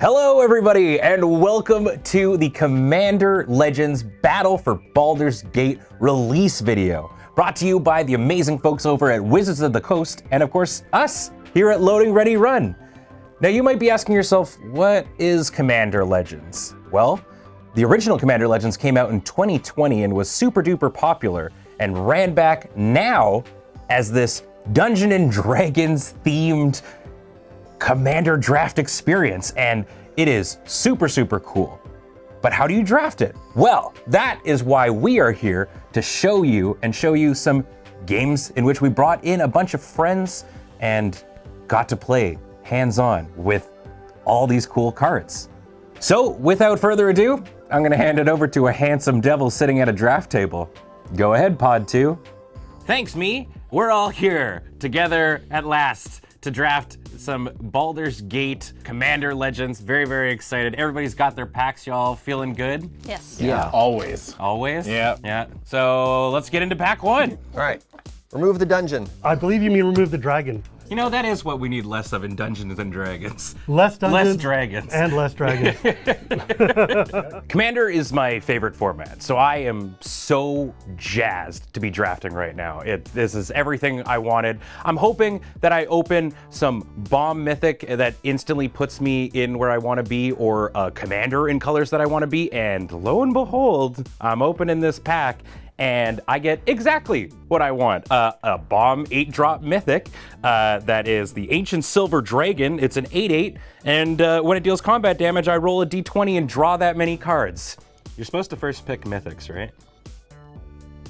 Hello everybody, and welcome to the Commander Legends Battle for Baldur's Gate release video, brought to you by the amazing folks over at Wizards of the Coast, and of course, us here at Loading Ready Run. Now you might be asking yourself, what is Commander Legends? Well, the original Commander Legends came out in 2020 and was super duper popular, and ran back now as this Dungeons and Dragons themed Commander draft experience, and it is super, super cool. But how do you draft it? Well, that is why we are here to show you some games in which we brought in a bunch of friends and got to play hands-on with all these cool cards. So without further ado, I'm gonna hand it over to a handsome devil sitting at a draft table. Go ahead, Pod 2. Thanks, me. We're all here together at last to draft some Baldur's Gate Commander Legends. Very, very excited. Everybody's got their packs. Y'all feeling good? Yes. Yeah, always. Always? Yeah. Yeah. So let's get into pack one. All right, remove the dungeon. I believe you mean remove the dragon. You know, that is what we need less of in Dungeons and Dragons. Less dungeons. Less dragons. And less dragons. Commander is my favorite format, so I am so jazzed to be drafting right now. This is everything I wanted. I'm hoping that I open some bomb mythic that instantly puts me in where I want to be, or a commander in colors that I want to be, and lo and behold, I'm opening this pack and I get exactly what I want. A bomb 8-drop mythic that is the Ancient Silver Dragon. It's an 8/8, and when it deals combat damage, I roll a d20 and draw that many cards. You're supposed to first pick mythics, right?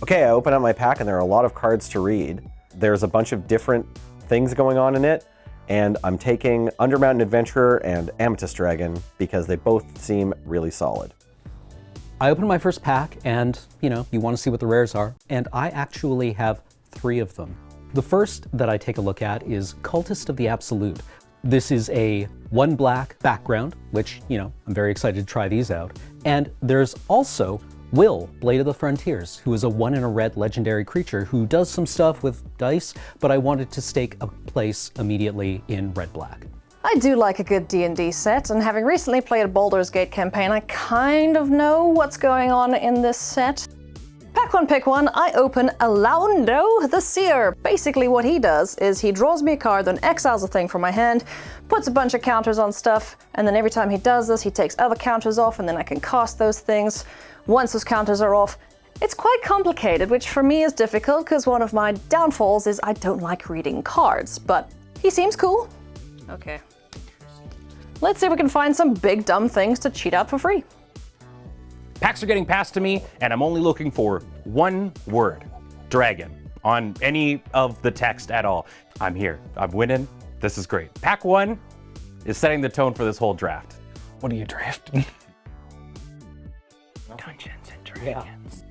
Okay, I open up my pack and there are a lot of cards to read. There's a bunch of different things going on in it, and I'm taking Undermountain Adventurer and Amethyst Dragon because they both seem really solid. I opened my first pack and, you want to see what the rares are, and I actually have 3 of them. The first that I take a look at is Cultist of the Absolute. This is a 1 black background, which, I'm very excited to try these out. And there's also Will, Blade of the Frontiers, who is a 1 and a red legendary creature who does some stuff with dice, but I wanted to stake a place immediately in red-black. I do like a good D&D set, and having recently played a Baldur's Gate campaign, I kind of know what's going on in this set. Pack one, pick one, I open Alaundo the Seer. Basically what he does is he draws me a card, then exiles a thing from my hand, puts a bunch of counters on stuff, and then every time he does this, he takes other counters off, and then I can cast those things. Once those counters are off, it's quite complicated, which for me is difficult, because one of my downfalls is I don't like reading cards, but he seems cool. Okay. Let's see if we can find some big dumb things to cheat out for free. Packs are getting passed to me, and I'm only looking for one word: dragon, on any of the text at all. I'm here, I'm winning, this is great. Pack 1 is setting the tone for this whole draft. What are you drafting? Dungeons and Dragons.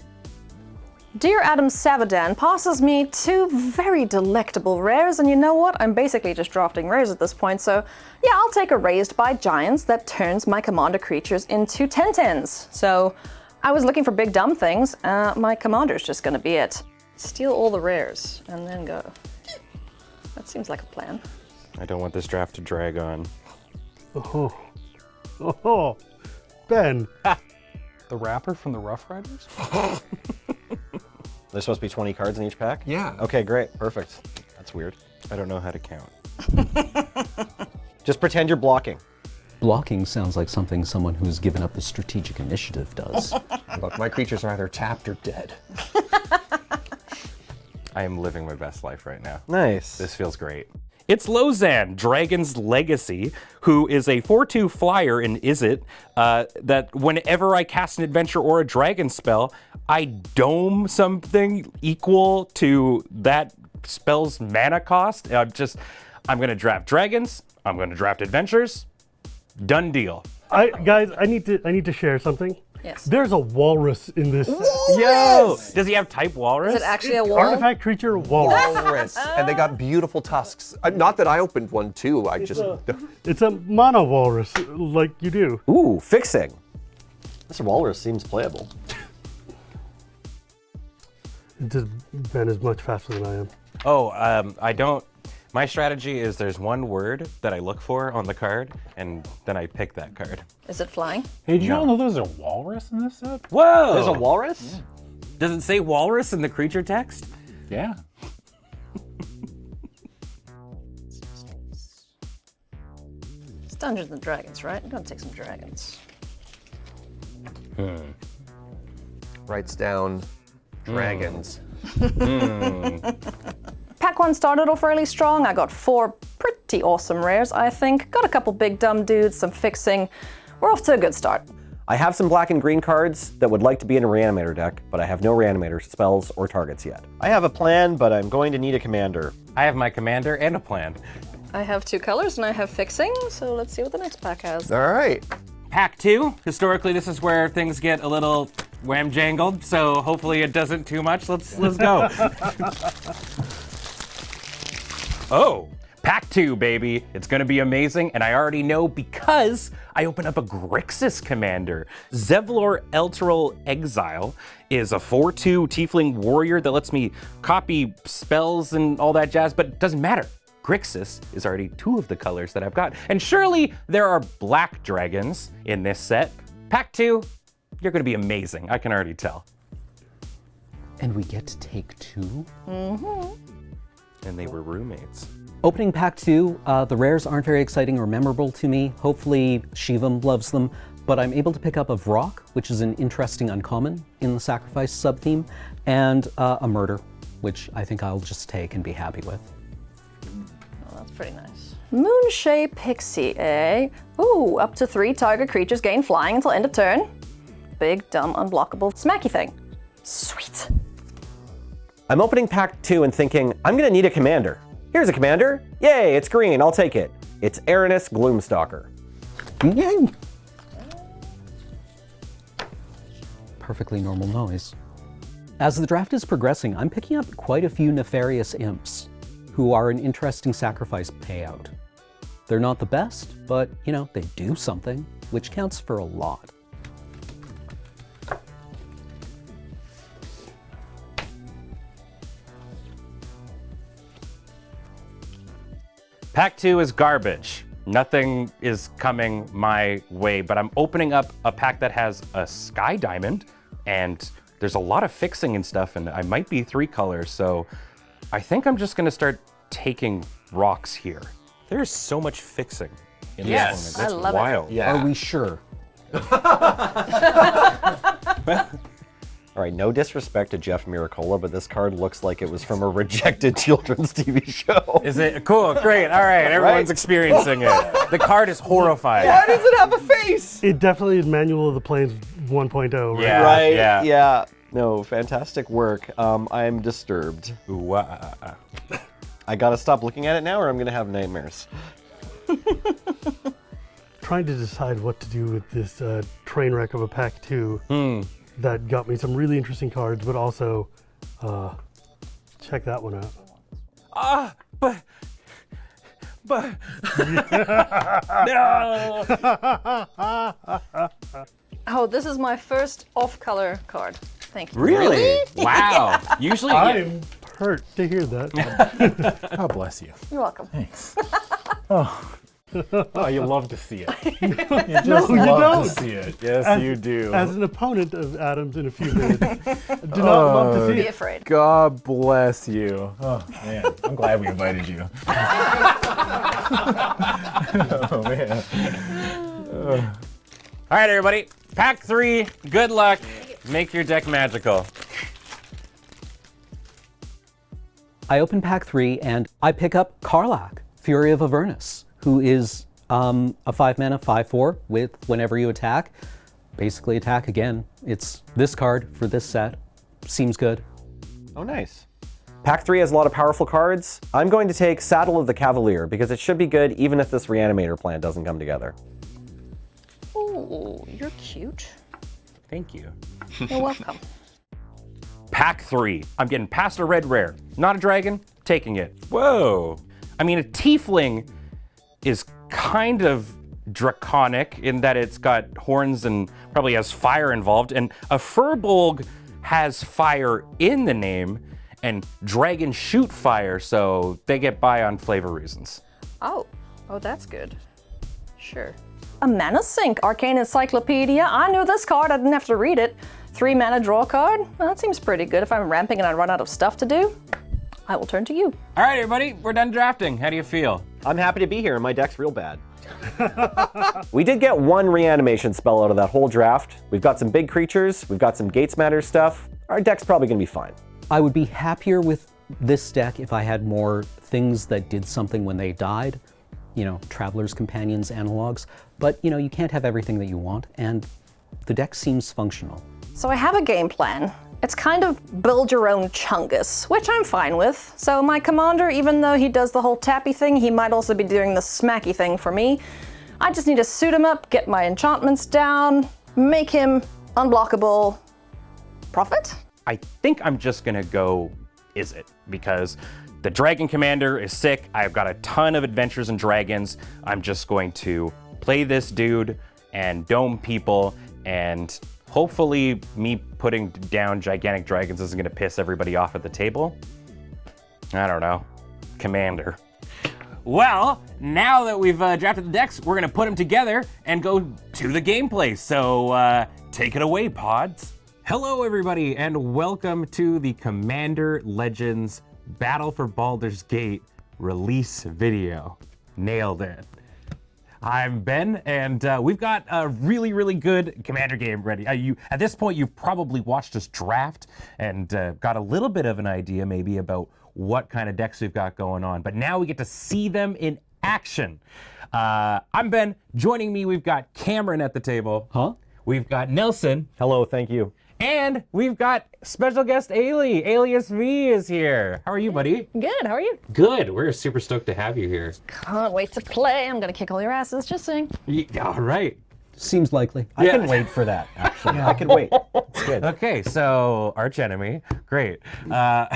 Dear Adam Savadan passes me 2 very delectable rares, and you know what? I'm basically just drafting rares at this point, so yeah, I'll take a Raised by Giants that turns my commander creatures into 10/10s. So I was looking for big dumb things, my commander's just gonna be it. Steal all the rares, and then go. That seems like a plan. I don't want this draft to drag on. Oh, Ben. The rapper from the Rough Riders? There's supposed to be 20 cards in each pack? Yeah. Okay, great, perfect. That's weird. I don't know how to count. Just pretend you're blocking. Blocking sounds like something someone who's given up the strategic initiative does. Look, my creatures are either tapped or dead. I am living my best life right now. Nice. This feels great. It's Lozan, Dragon's Legacy, who is a 4/2 flyer in Izzet, that whenever I cast an adventure or a dragon spell, I dome something equal to that spell's mana cost. I'm gonna draft dragons, I'm gonna draft adventures, done deal. Guys, I need to share something. Yes. There's a walrus in this set. Yo! Does he have type walrus? Is it actually a wall? Artifact creature walrus. Walrus. And they got beautiful tusks. Not that I opened one too, It's a mono walrus, like you do. Ooh, fixing. This walrus seems playable. Ben is much faster than I am. Oh, I don't. My strategy is there's one word that I look for on the card, and then I pick that card. Is it flying? Hey, did you all know there's a walrus in this set? Whoa! There's a walrus? Does it say walrus in the creature text? Yeah. It's Dungeons and Dragons, right? I'm gonna take some dragons. Writes down dragons. Pack 1 started off really strong. I got 4 pretty awesome rares, I think. Got a couple big dumb dudes, some fixing. We're off to a good start. I have some black and green cards that would like to be in a reanimator deck, but I have no reanimator spells or targets yet. I have a plan, but I'm going to need a commander. I have my commander and a plan. I have 2 colors and I have fixing, so let's see what the next pack has. All right. Pack 2, historically this is where things get a little wham-jangled, so hopefully it doesn't too much. Let's go. Oh, Pack 2, baby. It's gonna be amazing, and I already know because I open up a Grixis commander. Zevlor Elturel Exile is a 4/2 tiefling warrior that lets me copy spells and all that jazz, but it doesn't matter. Grixis is already 2 of the colors that I've got. And surely there are black dragons in this set. Pack 2, you're gonna be amazing. I can already tell. And we get to take 2? And they were roommates. Opening pack 2, the rares aren't very exciting or memorable to me. Hopefully Shivam loves them, but I'm able to pick up a Vrock, which is an interesting uncommon in the Sacrifice sub-theme, and a Murder, which I think I'll just take and be happy with. Oh, that's pretty nice. Moonshape Pixie, eh? Ooh, up to 3 target creatures gain flying until end of turn. Big, dumb, unblockable, smacky thing. Sweet. I'm opening pack 2 and thinking, I'm gonna need a commander. Here's a commander. Yay, it's green, I'll take it. It's Aranus Gloomstalker. Perfectly normal noise. As the draft is progressing, I'm picking up quite a few nefarious imps who are an interesting sacrifice payout. They're not the best, but you know, they do something, which counts for a lot. Pack 2 is garbage. Nothing is coming my way, but I'm opening up a pack that has a Sky Diamond, and there's a lot of fixing and stuff, and I might be 3 colors, so I think I'm just gonna start taking rocks here. There's so much fixing in this tournament. That's I love wild. Yeah. Are we sure? All right, no disrespect to Jeff Miracola, but this card looks like it was from a rejected children's TV show. Is it? Cool, great, all right, everyone's experiencing it. The card is horrifying. Why does it have a face? It definitely is Manual of the Plains 1.0, right? Yeah. Right? yeah. No, fantastic work. I'm disturbed. Ooh, I gotta stop looking at it now or I'm gonna have nightmares. Trying to decide what to do with this train wreck of a pack 2 that got me some really interesting cards, but also check that one out. But no. Oh, this is my first off-color card. Thank you. Really? Wow. Usually, I'm hurt to hear that. God bless you. You're welcome. Thanks. Oh, you love to see it. You just No, you love don't. to see it. Yes, you do. As an opponent of Adams in a few minutes, do not love to see Be it. afraid. God bless you. Oh, man. I'm glad we invited you. Oh, man. all right, everybody. Pack 3. Good luck. Make your deck magical. I open pack 3 and I pick up Karlach, Fury of Avernus, who is a 5-mana 5/4 with whenever you attack, basically attack again. It's this card for this set. Seems good. Oh, nice. Pack 3 has a lot of powerful cards. I'm going to take Saddle of the Cavalier because it should be good even if this Reanimator plan doesn't come together. Ooh, you're cute. Thank you. You're welcome. Pack 3. I'm getting past a red rare. Not a dragon, taking it. Whoa. I mean, a tiefling is kind of draconic in that it's got horns and probably has fire involved, and a Furbolg has fire in the name, and dragons shoot fire, so they get by on flavor reasons. Oh, that's good. Sure. A mana sink, Arcane Encyclopedia. I knew this card, I didn't have to read it. 3 mana draw card? Well, that seems pretty good. If I'm ramping and I run out of stuff to do, I will turn to you. All right, everybody, we're done drafting. How do you feel? I'm happy to be here, and my deck's real bad. We did get 1 reanimation spell out of that whole draft. We've got some big creatures, we've got some Gates Matter stuff. Our deck's probably gonna be fine. I would be happier with this deck if I had more things that did something when they died. You know, Traveler's Companions, analogs. But, you know, you can't have everything that you want, and the deck seems functional. So I have a game plan. It's kind of build your own Chungus, which I'm fine with. So my commander, even though he does the whole tappy thing, he might also be doing the smacky thing for me. I just need to suit him up, get my enchantments down, make him unblockable. Profit? I think I'm just gonna go Izzet, because the Dragon Commander is sick. I've got a ton of Adventures in Dragons. I'm just going to play this dude and dome people, and hopefully me putting down gigantic dragons isn't gonna piss everybody off at the table. I don't know. Commander. Well, now that we've drafted the decks, we're gonna put them together and go to the gameplay. So take it away, Pods. Hello, everybody, and welcome to the Commander Legends Battle for Baldur's Gate release video. Nailed it. I'm Ben, and we've got a really, really good Commander game ready. At this point, you've probably watched us draft and got a little bit of an idea maybe about what kind of decks we've got going on, but now we get to see them in action. I'm Ben. Joining me, we've got Cameron at the table. Huh? We've got Nelson. Hello, thank you. And we've got special guest Ailey. Alias V is here. How are you, buddy? Good, how are you? Good. We're super stoked to have you here. Can't wait to play. I'm gonna kick all your asses, just saying. All right. Seems likely. I can wait for that, actually. I can wait. It's good. Okay, so arch enemy. Great. All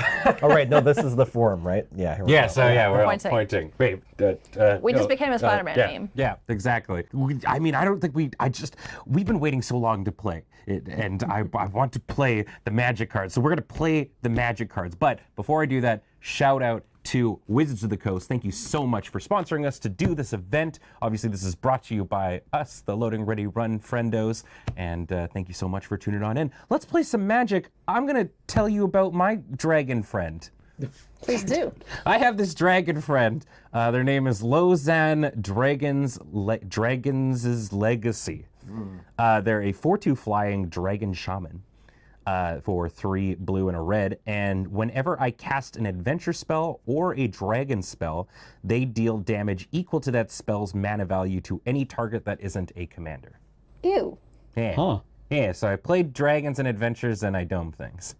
right, no, this is the forum, right? Yeah, here we Yeah, go. so yeah, we're all Pointing. pointing. Wait. We just became a Spider-Man meme. Yeah, exactly. I mean, I don't think we've been waiting so long to play it, and I want to play the Magic cards. So we're gonna play the Magic cards. But before I do that, shout out to Wizards of the Coast. Thank you so much for sponsoring us to do this event. Obviously, this is brought to you by us, the Loading Ready Run Friendos, and thank you so much for tuning on in. Let's play some Magic. I'm gonna tell you about my dragon friend. Please do. I have this dragon friend. Their name is Lozan Dragons' Legacy. They're a 4/2 flying dragon shaman for 3 blue and a red. And whenever I cast an adventure spell or a dragon spell, they deal damage equal to that spell's mana value to any target that isn't a commander. Ew. Yeah. Huh. Yeah, so I played dragons and adventures and I dome things.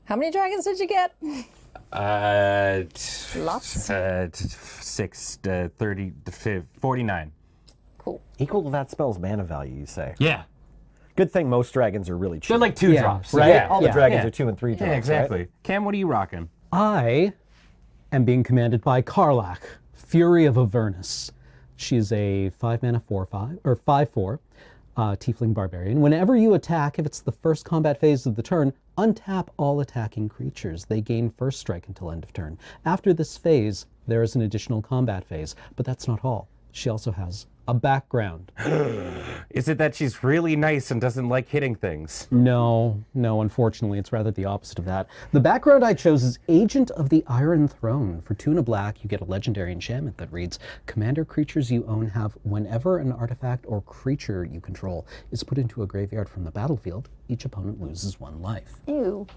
How many dragons did you get? Lots? 6 to 30 to 49. Cool. Equal to that spell's mana value, you say. Yeah. Good thing most dragons are really cheap. They're like 2 Yeah, drops. right? Yeah. All the dragons Yeah. are 2 and 3 drops. Yeah, exactly. Right? Cam, what are you rocking? I am being commanded by Karlach, Fury of Avernus. She is a 5-mana 5/4 tiefling barbarian. Whenever you attack, if it's the first combat phase of the turn, untap all attacking creatures. They gain first strike until end of turn. After this phase, there is an additional combat phase, but that's not all. She also has a background. Is it that she's really nice and doesn't like hitting things? No, unfortunately, it's rather the opposite of that. The background I chose is Agent of the Iron Throne. For 2 and a black, you get a legendary enchantment that reads, Commander creatures you own have whenever an artifact or creature you control is put into a graveyard from the battlefield, each opponent loses 1 life. Ew.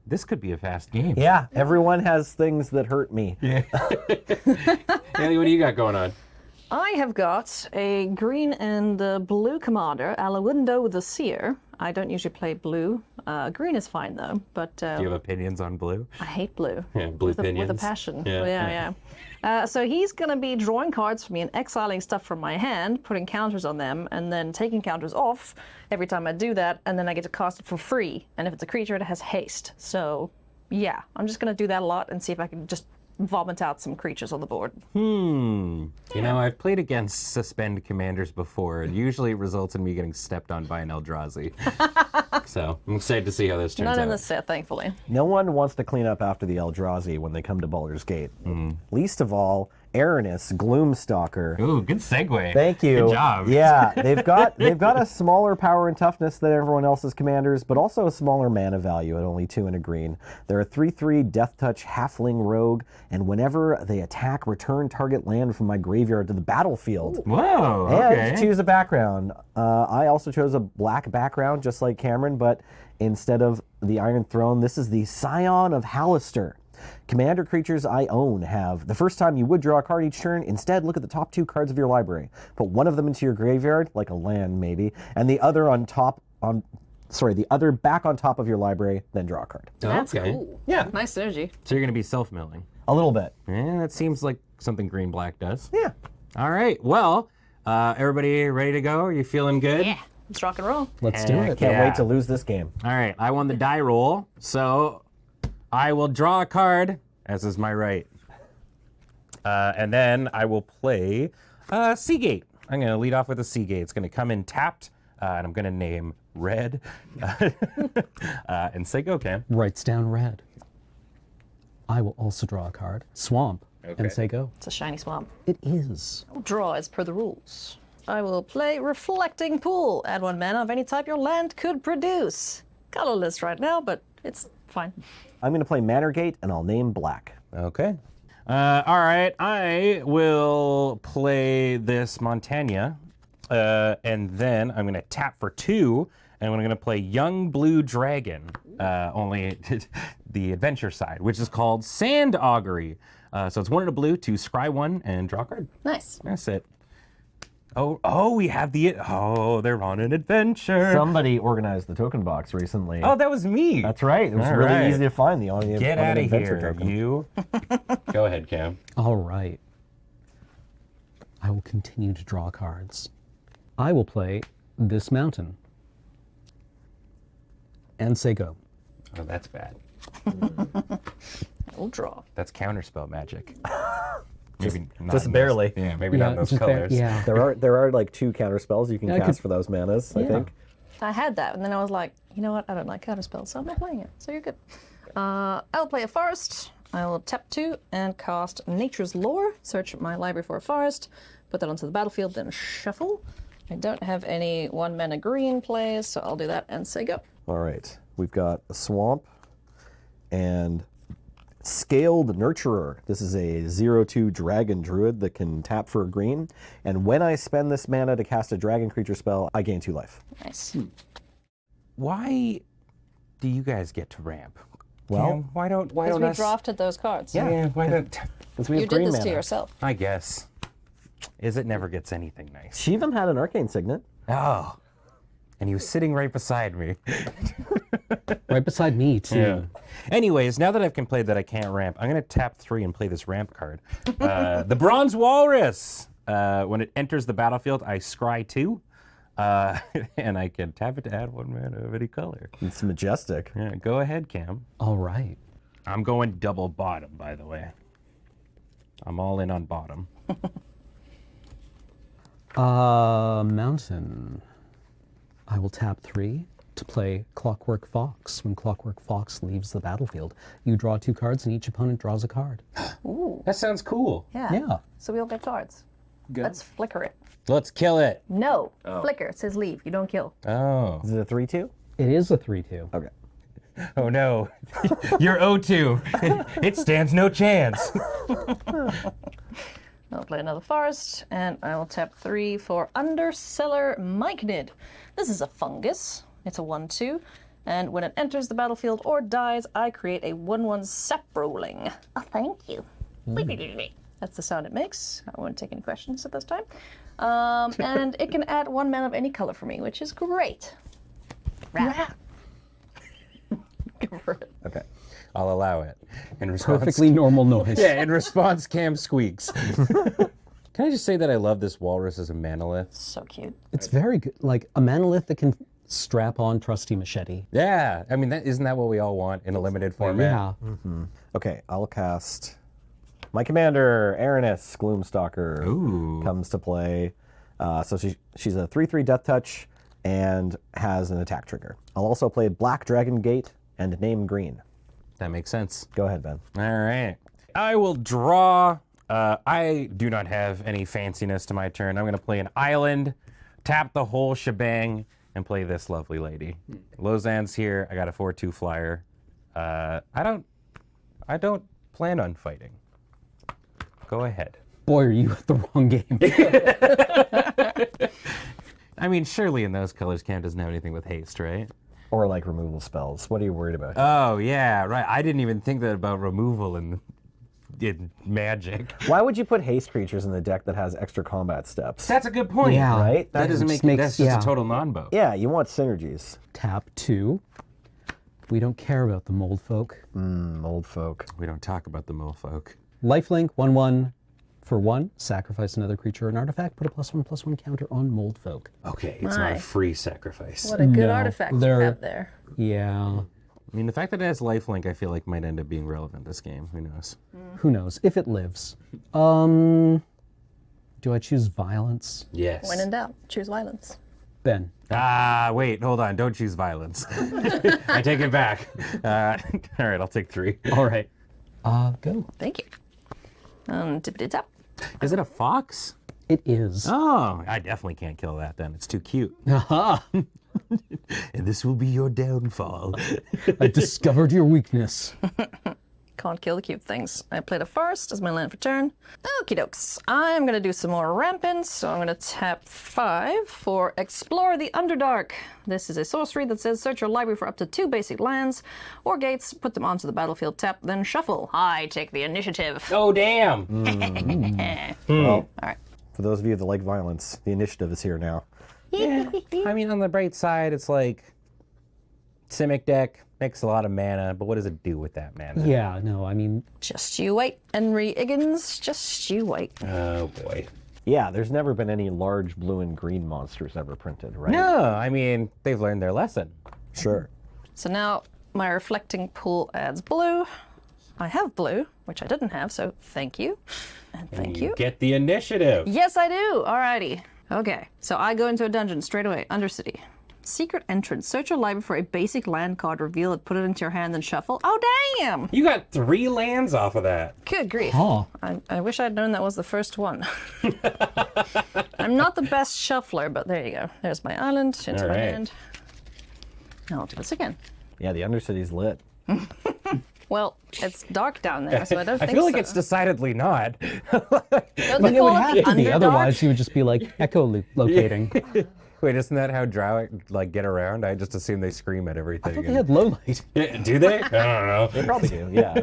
This could be a fast game. Yeah, everyone has things that hurt me. Haley, what do you got going on? I have got a green and blue commander, Alawindo the Seer. I don't usually play blue. Green is fine though, but Do you have opinions on blue? I hate blue. Yeah, blue with opinions. with a passion. Yeah, Yeah. So he's going to be drawing cards for me and exiling stuff from my hand, putting counters on them, and then taking counters off every time I do that, and then I get to cast it for free. And if it's a creature, it has haste. So yeah, I'm just going to do that a lot and see if I can just vomit out some creatures on the board. You know, I've played against suspend commanders before, and usually it results in me getting stepped on by an Eldrazi. So I'm excited to see how this turns Not out. in this set, thankfully. No one wants to clean up after the Eldrazi when they come to Baldur's Gate. Least of all, Aranis, Gloomstalker. Ooh, good segue. Thank you. Good job. Yeah, they've got a smaller power and toughness than everyone else's commanders, but also a smaller mana value at only 2 and a green. They're a 3/3 Death Touch Halfling Rogue, and whenever they attack, return target land from my graveyard to the battlefield. Whoa. And Okay. choose a background. I also chose a black background, just like Cameron, but instead of the Iron Throne, this is the Scion of Hallister. Commander creatures I own have the first time you would draw a card each turn. Instead, look at the top 2 cards of your library. Put one of them into your graveyard, like a land maybe, and the other the other back on top of your library, then draw a card. That's Okay. cool. Yeah. Nice synergy. So you're going to be self-milling. A little bit. Yeah, that seems like something green-black does. Yeah. All right. Well, everybody ready to go? Are you feeling good? Yeah. Let's rock and roll. Let's do it. Can't Yeah. wait to lose this game. All right. I won the die roll, so I will draw a card, as is my right. And then I will play Seagate. I'm going to lead off with a Seagate. It's going to come in tapped, and I'm going to name Red and say go, Cam. Writes down red. I will also draw a card, swamp, Okay. and say go. It's a shiny swamp. It is. I'll draw as per the rules. I will play Reflecting Pool. Add 1 mana of any type your land could produce. Colorless right now, but it's fine. I'm going to play Manorgate, and I'll name black. Okay. All right. I will play this Montana, and then I'm going to tap for 2, and I'm going to play Young Blue Dragon, only the adventure side, which is called Sand Augury. So it's 1 and a blue to scry 1 and draw a card. Nice. That's it. Oh, we have they're on an adventure. Somebody organized the token box recently. Oh, that was me. That's right. It was All really right. easy to find the only Get on out an of adventure here, token. you. Go ahead, Cam. All right. I will continue to draw cards. I will play this mountain and say go. Oh, that's bad. We'll draw. That's counterspell magic. Maybe not just in barely. Those, yeah, maybe not in those just colors. yeah. There are like 2 counter spells you can Yeah, I cast could- for those manas, I Yeah. think. I had that, and then I was like, you know what? I don't like counterspells, so I'm not playing it. So you're good. I'll play a forest. I will tap 2 and cast Nature's Lore. Search my library for a forest. Put that onto the battlefield, then shuffle. I don't have any 1 mana green plays, so I'll do that and say go. All right. We've got a swamp and Scaled Nurturer. This is a 0/2 dragon druid that can tap for a green. And when I spend this mana to cast a dragon creature spell, I gain 2 life. Nice. Why do you guys get to ramp? Well, Cam, why don't Because we us? drafted those cards. Yeah, why don't? Because we You have did green this mana. to yourself. I guess. Is it never gets anything nice? Shivam had an arcane signet. Oh, and he was sitting right beside me. Right beside me, too. Anyways, now that I've completed that I can't ramp, I'm going to tap 3 and play this ramp card. The Bronze Walrus. When it enters the battlefield, I scry 2. And I can tap it to add 1 mana of any color. It's majestic. Yeah, go ahead, Cam. All right. I'm going double bottom, by the way. I'm all in on bottom. Mountain. I will tap 3 to play Clockwork Fox. When Clockwork Fox leaves the battlefield, you draw 2 cards and each opponent draws a card. That sounds cool. Yeah. Yeah. So we all get cards. Let's flicker it. Let's kill it. No. Flicker. It says leave. You don't kill. Oh. Is it a 3/2? It is a 3/2. Okay. Oh no. You're O2. It stands no chance. I'll play another forest, and I will tap 3 for Undercellar Myconid. This is a fungus. It's a 1/2, and when it enters the battlefield or dies, I create a 1/1 sap rolling. Oh, thank you. That's the sound it makes. I won't take any questions at this time. And it can add 1 mana of any color for me, which is great. Rat. Go for it. Okay. I'll allow it. In response, Perfectly normal noise. Yeah, in response, Cam squeaks. Can I just say that I love this walrus as a manolith? So cute. It's very good. Like a manolith that can strap on trusty machete. Yeah, I mean, isn't that what we all want in a limited format? Yeah. Okay, I'll cast my commander, Aranis, Gloomstalker, Ooh. comes to play. So she's a 3/3 Death Touch, and has an attack trigger. I'll also play Black Dragon Gate and name green. That makes sense. Go ahead, Ben. All right. I will draw. I do not have any fanciness to my turn. I'm going to play an island, tap the whole shebang, and play this lovely lady. Lozanne's here. I got a 4/2 flyer. I don't plan on fighting. Go ahead. Boy, are you at the wrong game. I mean, surely in those colors Cam doesn't have anything with haste, right? Or like removal spells. What are you worried about? Oh, yeah, right. I didn't even think that about removal in Magic. Why would you put haste creatures in the deck that has extra combat steps? That's a good point. Yeah. Right? That doesn't just make makes- that's just yeah. a total non-bow. Yeah, you want synergies. Tap 2. We don't care about the mold folk. Old folk. We don't talk about the mole folk. Lifelink, 1/1 for 1. Sacrifice another creature or an artifact. Put a +1/+1 counter on mold folk. Okay, it's not a Nice. free sacrifice. What a good No, artifact you they're- have there. Yeah. I mean, the fact that it has lifelink, I feel like might end up being relevant this game. Who knows? Who knows? If it lives. Do I choose violence? Yes. When in doubt, choose violence. Ben. Ah, wait, hold on. Don't choose violence. I take it back. All right, I'll take 3. All right. Go. Thank you. Tippity tap. Is it a fox? It is. Oh, I definitely can't kill that then. It's too cute. Aha! And this will be your downfall. I discovered your weakness. Can't kill the cute things. I played a forest as my land for turn. Okie dokes. I'm gonna do some more rampants, so I'm gonna tap 5 for Explore the Underdark. This is a sorcery that says search your library for up to 2 basic lands or gates, put them onto the battlefield, tap, then shuffle. I take the initiative. Oh, damn. Well, Alright. for those of you that like violence, the initiative is here now. I mean, on the bright side, it's like Simic deck makes a lot of mana, but what does it do with that mana? Yeah, no, I mean, Just you wait, Henry Higgins. Just you wait. Oh, boy. Yeah, there's never been any large blue and green monsters ever printed, right? No, I mean, they've learned their lesson. Sure. So now my reflecting pool adds blue. I have blue, which I didn't have, so thank you. And thank you. Get the initiative. Yes, I do. Alrighty. Okay, so I go into a dungeon straight away. Undercity. Secret entrance. Search your library for a basic land card, reveal it, put it into your hand, then shuffle. Oh, damn! You got 3 lands off of that. Good grief. huh. I wish I'd known that was the first one. I'm not the best shuffler, but there you go. There's my island into my Alright. hand. I'll do this again. Yeah, the Undercity's lit. Well, it's dark down there, so I don't I think feel like so. it's decidedly not. Don't But they it would call have it to be, Underdark? otherwise you would just be like locating. Wait, isn't that how Drow like get around? I just assume they scream at everything. I thought they had low light. Yeah, do they? I don't know. They probably do, yeah.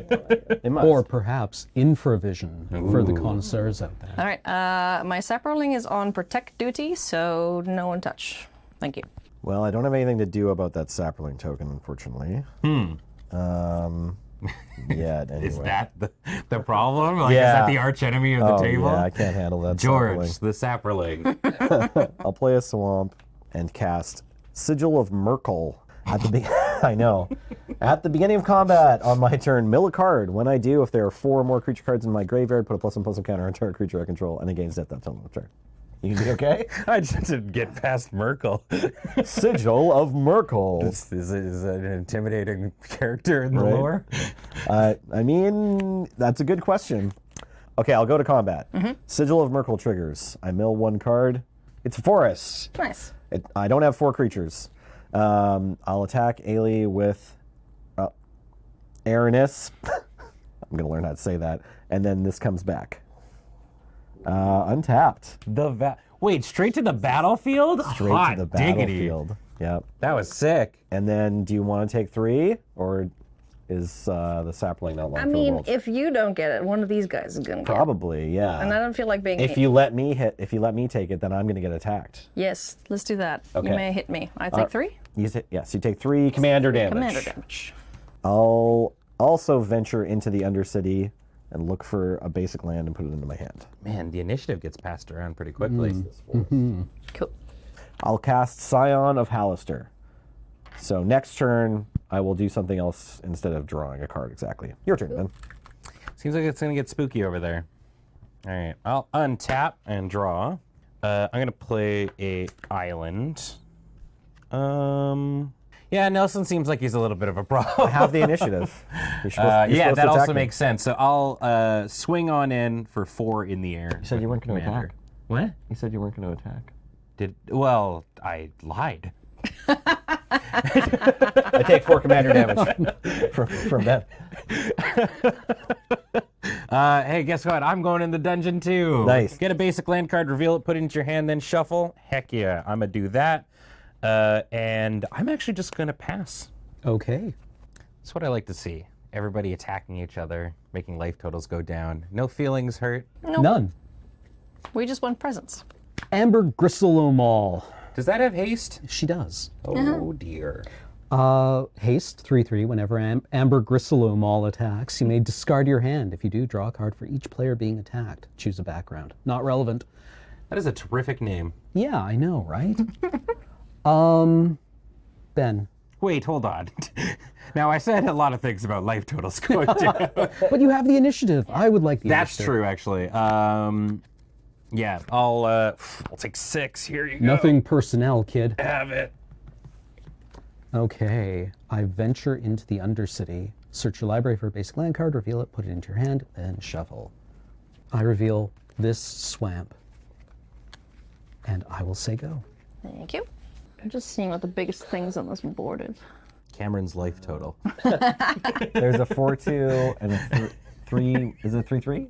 They must. Or perhaps infravision for the connoisseurs out there. All right, my sapperling is on protect duty, so no one touch. Thank you. Well, I don't have anything to do about that sapperling token, unfortunately. Yeah, anyway. Is that the problem? Like, Yeah. is that the arch enemy of the table? Yeah, I can't handle that George, sapperling. the sapperling. I'll play a swamp and cast Sigil of Merkel at the I know. At the beginning of combat on my turn, mill a card. When I do, if there are 4 or more creature cards in my graveyard, put a +1/+1 counter on target creature I control and against death that on the turn. You can be okay? I just didn't get past Merkel. Sigil of Merkel. Is it an intimidating character in the Right. lore? I mean, that's a good question. Okay, I'll go to combat. Sigil of Merkel triggers. I mill 1 card. It's a forest. Nice. I don't have 4 creatures. I'll attack Ailey with Aranis. I'm going to learn how to say that. And then this comes back. Untapped. Wait, straight to the battlefield? Straight Hot to the diggity. battlefield. Yep. That was sick. And then do you want to take 3? Or is the sapling not long I for the mean, world? if you don't get it, one of these guys is gonna get it. Probably, yeah. And I don't feel like being If you let me take it, then I'm going to get attacked. Yes, let's do that. Okay. You may hit me. I take 3. Yes, you take 3 commander damage. Commander damage. I'll also venture into the Undercity and look for a basic land and put it into my hand. Man, the initiative gets passed around pretty quickly. Cool. I'll cast Scion of Hallister. So next turn, I will do something else instead of drawing a card exactly. Your turn, Ben. Seems like it's gonna get spooky over there. All right, I'll untap and draw. I'm gonna play a island. Yeah, Nelson seems like he's a little bit of a problem. I have the initiative. You're Yeah, supposed that to attack also me. makes sense. So I'll swing on in for 4 in the air. You said you weren't going to attack. What? You said you weren't going to attack. Well, I lied. I take 4 commander damage from Ben. Hey, guess what? I'm going in the dungeon too. Nice. Get a basic land card, reveal it, put it into your hand, then shuffle. Heck yeah, I'm gonna do that. And I'm actually just gonna pass. Okay. That's what I like to see. Everybody attacking each other, making life totals go down. No feelings hurt. None. We just want presents. Amber Gristleomall. Does that have haste? She does. Oh dear. Haste, 3/3. Whenever Amber Gristleomall attacks, you may discard your hand. If you do, draw a card for each player being attacked. Choose a background. Not relevant. That is a terrific name. Yeah, I know, right? Ben. Wait, hold on. Now, I said a lot of things about life totals going down. But you have the initiative. I would like the That's initiative. true, actually. Yeah, I'll take 6. Here you go. Nothing personnel, kid. Have it. Okay. I venture into the Undercity. Search your library for a basic land card, reveal it, put it into your hand, then shuffle. I reveal this swamp. And I will say go. Thank you. I'm just seeing what the biggest things on this board is. Cameron's life total. There's a 4/2 and a 3. Is it 3/3?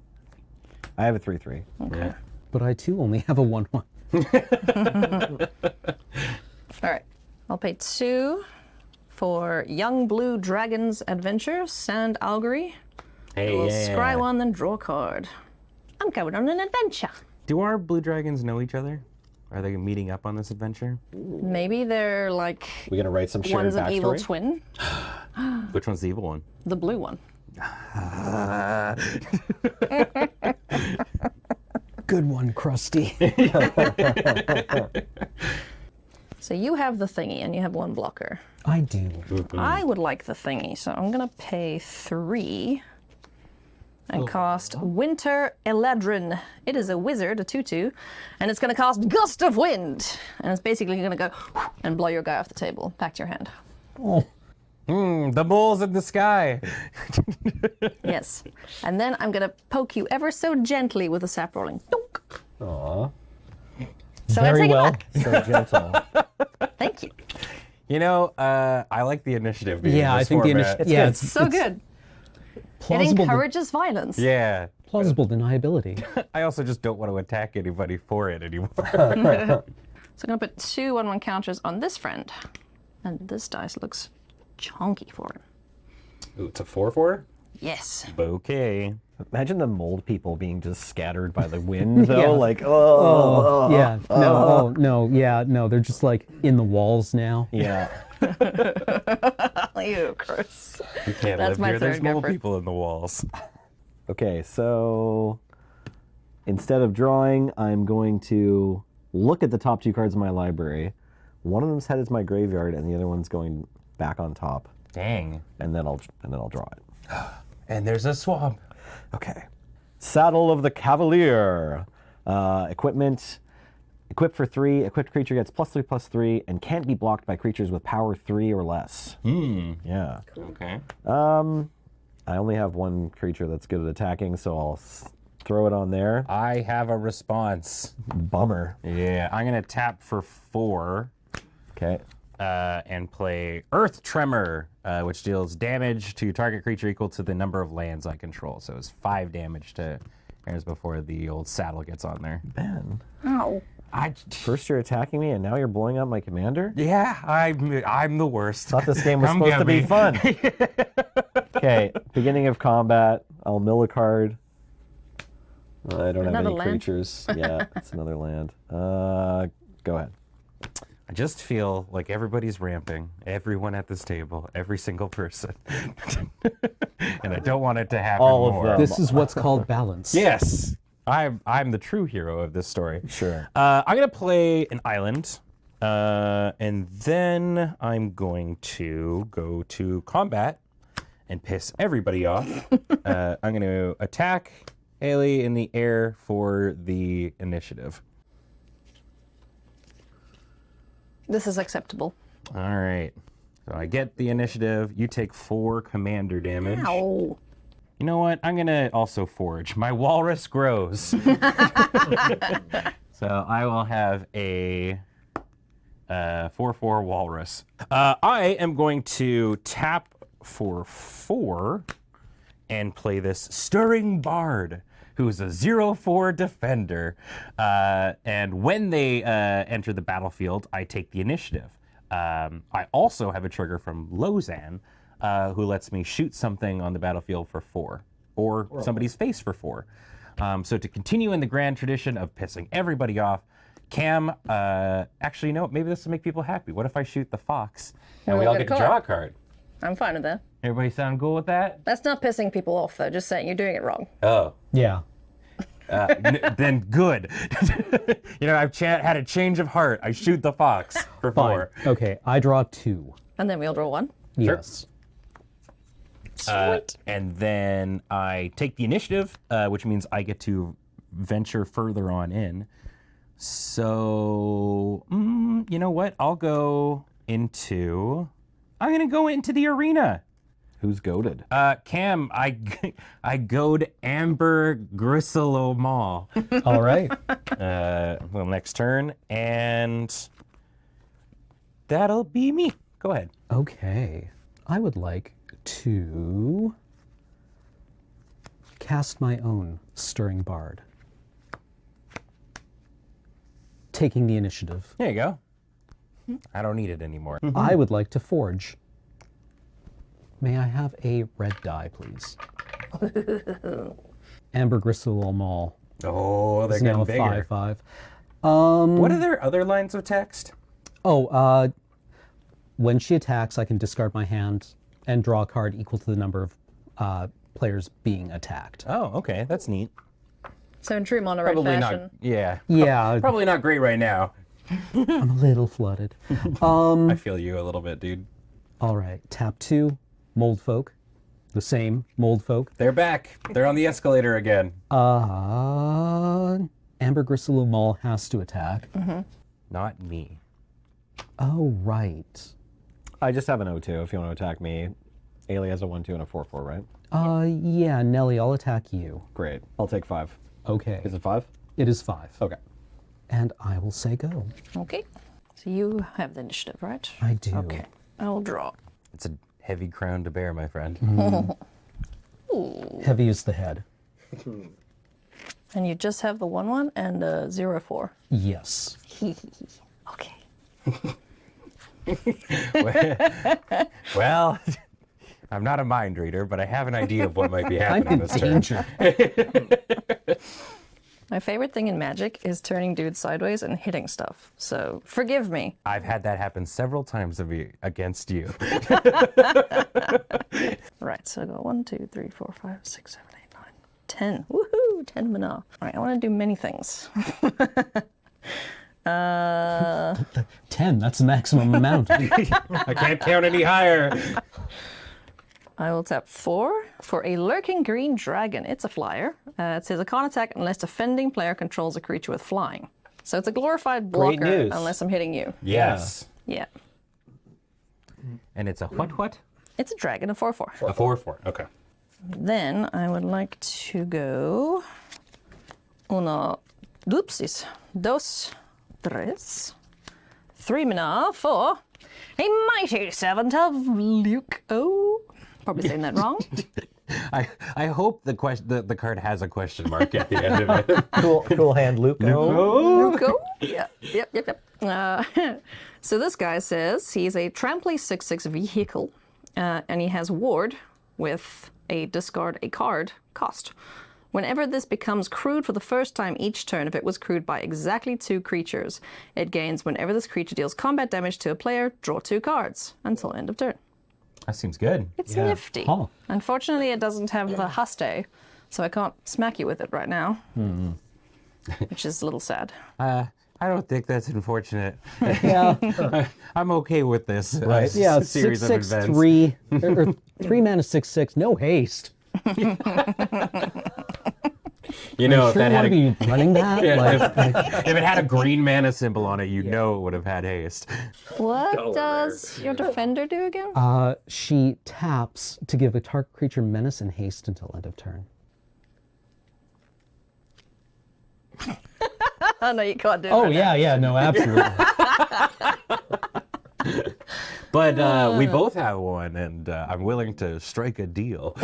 I have a 3/3. Yeah. But I too only have a 1/1. All right. I'll pay 2 for Young Blue Dragon's Adventure, Sand Augury. Hey, We'll yeah. scry one, then draw a card. I'm going on an adventure. Do our blue dragons know each other? Are they meeting up on this adventure? Maybe they're like We're going to write some shared one's an evil backstory. twin. Which one's the evil one? The blue one. Good one, Krusty. So you have the thingy and you have 1 blocker. I do. I would like the thingy, so I'm gonna pay 3 and cast Winter Eladrin. It is a wizard, a 2/2, and it's gonna cast Gust of Wind. And it's basically gonna go and blow your guy off the table. Back to your hand. Oh. The moles in the sky. Yes. And then I'm gonna poke you ever so gently with a sap rolling. Dunk. Aw, So Very I take well. it back. so gentle. Thank you. You know, I like the initiative. Being Yeah, in I this think the format. initiative. Yeah, good. it's So good. It plausible, encourages violence. Yeah. plausible deniability. I also just don't want to attack anybody for it anymore. So I'm gonna put 2 1/1 counters on this friend. And this dice looks chonky for him. Ooh, it's a 4/4? Yes. Okay. Imagine the mold people being just scattered by the wind, though. Yeah. Like, Yeah. No. Oh, no. Yeah. No. They're just like in the walls now. yeah. You, Chris. You can't That's live my here. There's third mole Gifford. people in the walls. Okay, so instead of drawing, I'm going to look at the top 2 cards in my library. One of them's headed to my graveyard, and the other one's going back on top. Dang. And then I'll draw it. And there's a swamp. Okay. Saddle of the Cavalier. Equipment. Equipped for 3. Equipped creature gets +3/+3 and can't be blocked by creatures with power 3 or less. Yeah. Okay. I only have 1 creature that's good at attacking, so I'll throw it on there. I have a response. Bummer. Yeah, I'm going to tap for 4 Okay. and play Earth Tremor, which deals damage to target creature equal to the number of lands I control. So it's 5 damage to Aaron's before the old saddle gets on there. Ben. Ow. First you're attacking me, and now you're blowing up my commander? Yeah, I'm the worst. Thought this game was Come supposed to get be me. fun. Okay, beginning of combat. I'll mill a card. I don't have Another any land? creatures. Yeah, it's another land. Go ahead. I just feel like everybody's ramping. Everyone at this table, every single person. And I don't want it to happen All of more. them. This is what's called balance. Yes, I'm the true hero of this story. Sure. I'm gonna play an island, and then I'm going to go to combat and piss everybody off. I'm going to attack Haley in the air for the initiative. This is acceptable. All right. So I get the initiative. You take 4 commander damage. Ow. You know what? I'm going to also forge. My walrus grows. So I will have a 4/4 walrus. I am going to tap for 4 and play this Stirring Bard, who's a 0/4 defender. And when they enter the battlefield, I take the initiative. I also have a trigger from Lozan, who lets me shoot something on the battlefield for 4, or somebody's face for 4. So to continue in the grand tradition of pissing everybody off, Cam, actually, you know what? Maybe this will make people happy. What if I shoot the fox and we all get to draw a card? I'm fine with that. Everybody sound cool with that? That's not pissing people off, though. Just saying, you're doing it wrong. Oh. Yeah. Then good. You know, I've had a change of heart. I shoot the fox for Fine. 4. Okay, I draw 2. And then we all draw 1. Yes. Sweet. And then I take the initiative, which means I get to venture further on in. So, you know what? I'm going to go into the arena. Who's goaded? Cam, I goad Amber Gristle Mall. All right. Well, next turn, and that'll be me. Go ahead. Okay. I would like to cast my own Stirring Bard. Taking the initiative. There you go. I don't need it anymore. I would like to forge. May I have a red die, please? Amber Gristle Mall Oh, they're is now getting a bigger. 5/5. What are their other lines of text? Oh, when she attacks, I can discard my hand and draw a card equal to the number of players being attacked. Oh, okay, that's neat. So in true mono red Probably fashion. not. Yeah. Yeah, Probably not great right now. I'm a little flooded. I feel you a little bit, dude. All right, tap 2, Mold Folk. The same Mold Folk. They're back. They're on the escalator again. Amber Gristle Mall has to attack. Not me. Oh, right. I just have an 0-2 if you want to attack me. Ailey has a 1-2 and a 4-4, right? Yeah, Nelly, I'll attack you. Great. I'll take 5. Okay. Is it 5? It is 5. Okay. And I will say go. Okay. So you have the initiative, right? I do. Okay. I will draw. It's a heavy crown to bear, my friend. Heavy is the head. And you just have the 1/1 and a 0/4. Yes. Okay. Well, I'm not a mind reader, but I have an idea of what might be I'm happening in this turn. danger. My favorite thing in Magic is turning dudes sideways and hitting stuff. So forgive me. I've had that happen several times against you. Right, so I got 1, 2, 3, 4, 5, 6, 7, 8, 9, 10. Woohoo! 10 mana. All right, I want to do many things. 10, that's the maximum amount. I can't count any higher. I will tap 4 for a Lurking Green Dragon. It's a flyer. It says a can't attack unless defending player controls a creature with flying. So it's a glorified blocker Great news. unless I'm hitting you. Yes. Yeah. And it's a what? It's a dragon, a 4/4. A 4/4. Okay. Then I would like to go doopsies, dos, tres, 3 mana for a mighty servant of Luke. Oh, probably saying that wrong. I hope the card has a question mark at the end of it. Cool hand, Luke. Luco? Yeah, yep. So this guy says he's a tramply 6/6 vehicle, and he has ward with a discard a card cost. Whenever this becomes crewed for the first time each turn, if it was crewed by exactly 2 creatures, it gains whenever this creature deals combat damage to a player, draw 2 cards until end of turn. That seems good. It's nifty. Huh. Unfortunately, it doesn't have the haste, so I can't smack you with it right now, which is a little sad. I don't think that's unfortunate. Yeah. I'm okay with this. Right. Yeah, series 6/6, of events. 3, or 3 mana 6/6, no haste. You know, if Sure that you had want a, to be running that? if it had a green mana symbol on it, you'd know it would have had haste. What does your defender do again? She taps to give a target creature menace and haste until end of turn. Oh no, you can't do it. Oh right now. yeah, no, absolutely. But we both have one, and I'm willing to strike a deal.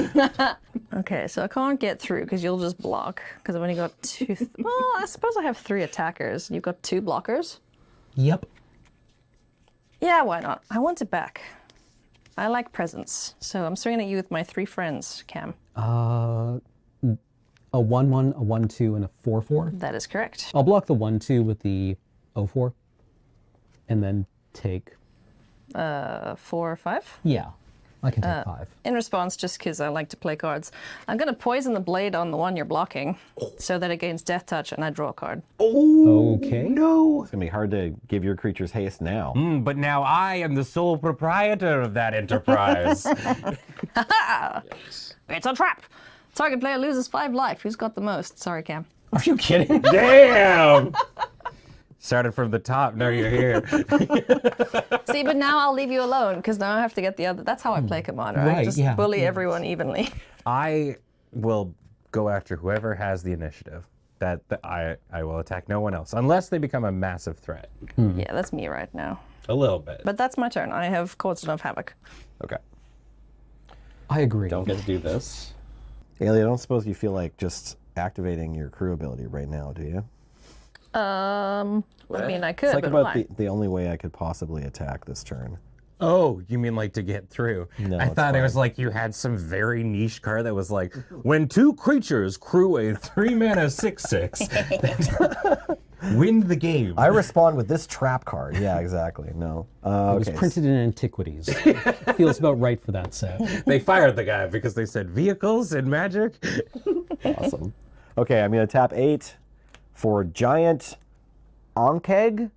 Okay, so I can't get through because you'll just block. Because I've only got two. Well, I suppose I have 3 attackers. You've got 2 blockers. Yep. Yeah, why not? I want it back. I like presents, so I'm swinging at you with my 3 friends, Cam. A 1/1, a 1/2, and a 4/4. That is correct. I'll block the 1/2 with the 0/4, and then take. 4 or 5. Yeah, I can take 5. In response, just because I like to play cards, I'm going to poison the blade on the one you're blocking, so that it gains death touch, and I draw a card. Okay. No. It's gonna be hard to give your creatures haste now. But now I am the sole proprietor of that enterprise. It's a trap. Target player loses 5 life. Who's got the most? Sorry, Cam. Are you kidding? Damn! Started from the top, now you're here. See, but now I'll leave you alone because now I have to get the other. That's how I play Commander. I Right, just yeah. bully everyone evenly. I will go after whoever has the initiative. That I will attack no one else, unless they become a massive threat. Yeah, that's me right now. A little bit. But that's my turn. I have caused enough havoc. Okay. I agree. Don't get to do this. Ailey, I don't suppose you feel like just activating your crew ability right now, do you? I mean, I could, It's like but about why? the only way I could possibly attack this turn. Oh, you mean like to get through? No, I it's thought it was fine. like you had some very niche card that was like, when 2 creatures crew a 3-mana 6/6, win the game. I respond with this trap card. Yeah, exactly. No. It was Okay. printed in Antiquities. Feels about right for that set. They fired the guy because they said vehicles and magic. Awesome. Okay, I'm going to tap 8 for Giant Ankeg.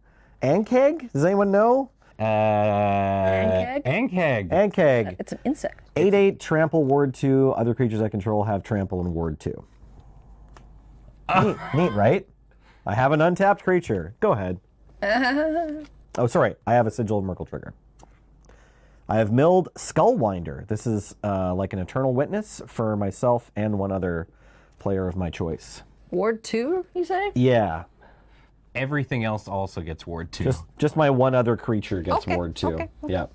Ankeg? Does anyone know? Ankeg? Ankeg. Ankeg. It's an insect. 8/8 trample ward 2. Other creatures I control have trample and ward 2. Neat, right? I have an untapped creature. Go ahead. Oh, sorry. I have a Sigil of Merkle trigger. I have milled Skullwinder. This is like an Eternal Witness for myself and one other player of my choice. Ward 2, you say? Yeah. Everything else also gets ward 2. Just my one other creature gets Okay, ward 2. okay. Yeah.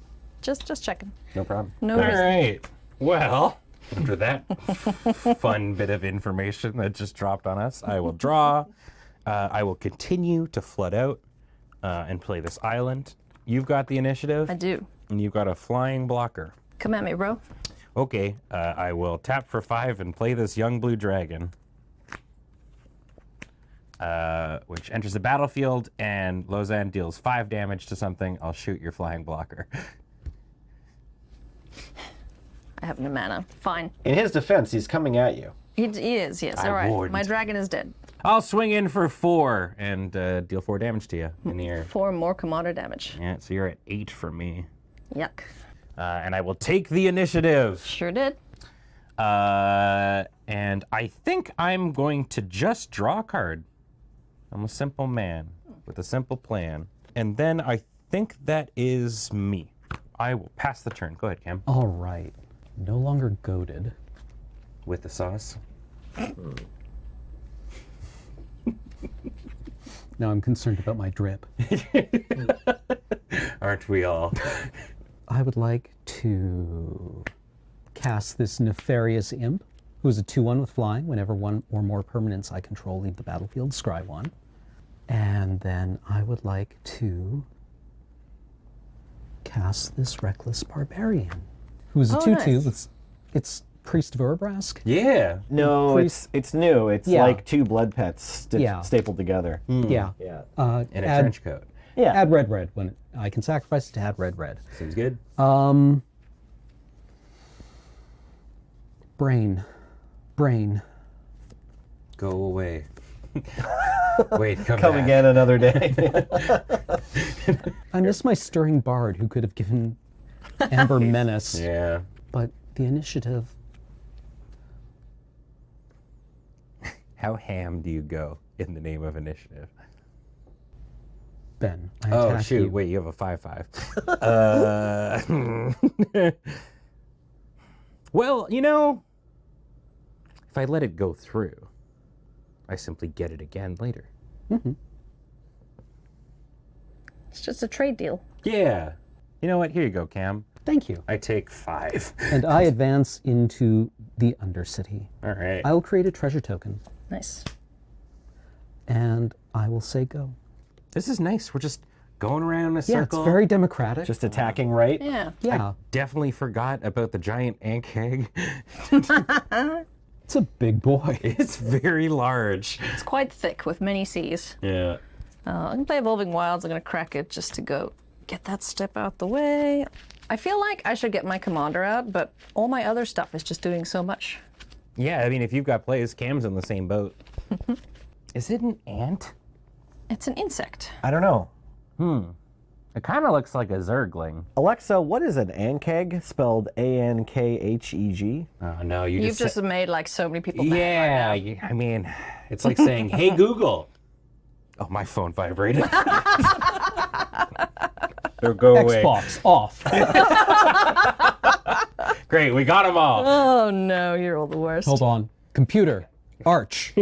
Just checking. No problem. No All reason. right. Well, after that fun bit of information that just dropped on us, I will draw. I will continue to flood out and play this island. You've got the initiative, I do. and you've got a flying blocker. Come at me, bro. Okay, I will tap for 5 and play this young blue dragon, which enters the battlefield, and Lozan deals 5 damage to something. I'll shoot your flying blocker. I have no mana. Fine. In his defense, he's coming at you. He is, yes. I All right. warned. My dragon is dead. I'll swing in for 4 and deal 4 damage to you in the air. 4 more commander damage. Yeah, so you're at 8 for me. Yuck. And I will take the initiative. Sure did. And I think I'm going to just draw a card. I'm a simple man with a simple plan. And then I think that is me. I will pass the turn. Go ahead, Cam. All right. No longer goaded. With the sauce. Now I'm concerned about my drip. Aren't we all? I would like to cast this Nefarious Imp, who is a 2/1 with flying. Whenever 1 or more permanents I control leave the battlefield, scry 1. And then I would like to cast this Reckless Barbarian, who is a Oh, 2/2. nice. It's Priest of Urabrask. Yeah. No, Priest- it's new. It's Yeah. like 2 blood pets Yeah. stapled together. Yeah. Yeah. In a Add- trench coat. Yeah. Add red when I can sacrifice it to add red. Seems good. Brain. Go away. Wait, come Come back. again another day. I miss my Stirring Bard, who could have given Amber Menace, Yeah. but the initiative. How ham do you go in the name of initiative? Ben, I Oh, attack shoot. you. Wait, you have a 5/5. Well, you know, if I let it go through, I simply get it again later. It's just a trade deal. Yeah. You know what? Here you go, Cam. Thank you. I take 5. And I advance into the Undercity. All right. I will create a treasure token, Nice. and I will say go. This is nice. We're just going around in a Yeah, circle. it's very democratic. Just attacking right. Yeah. yeah, Definitely forgot about the giant ant keg. it's a big boy. It's very large. It's quite thick with many C's. Yeah. I'm gonna play Evolving Wilds. I'm gonna crack it just to go get that step out the way. I feel like I should get my commander out, but all my other stuff is just doing so much. Yeah, I mean, if you've got plays, Cam's in the same boat. Is it an ant? It's an insect. I don't know. It kind of looks like a zergling. Alexa, what is an ankeg? Spelled A-N-K-H-E-G. Oh, no, you You've just made like so many people mad Yeah, right now. I mean, it's like saying, hey, Google. Oh, my phone vibrated. It'll go away. Xbox off. Great, we got them all. Oh no, you're all the worst. Hold on. Computer. Arch.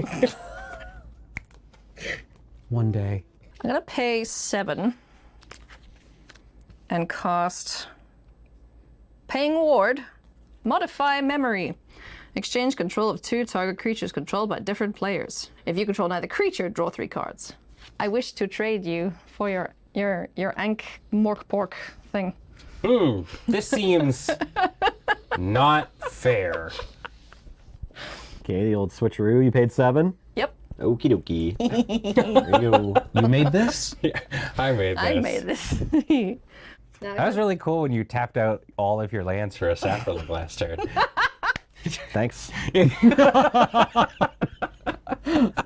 One day. I'm gonna pay 7 and cost Paying Ward, Modify Memory. Exchange control of 2 target creatures controlled by different players. If you control neither creature, draw 3 cards. I wish to trade you for your Ankh Mork Pork thing. This seems not fair. Okay, the old switcheroo. You paid 7. Yep, Okie dokie. There you go. You made this? I made this. I made this. That was really cool when you tapped out all of your lands for a sacrilege last turn. Thanks.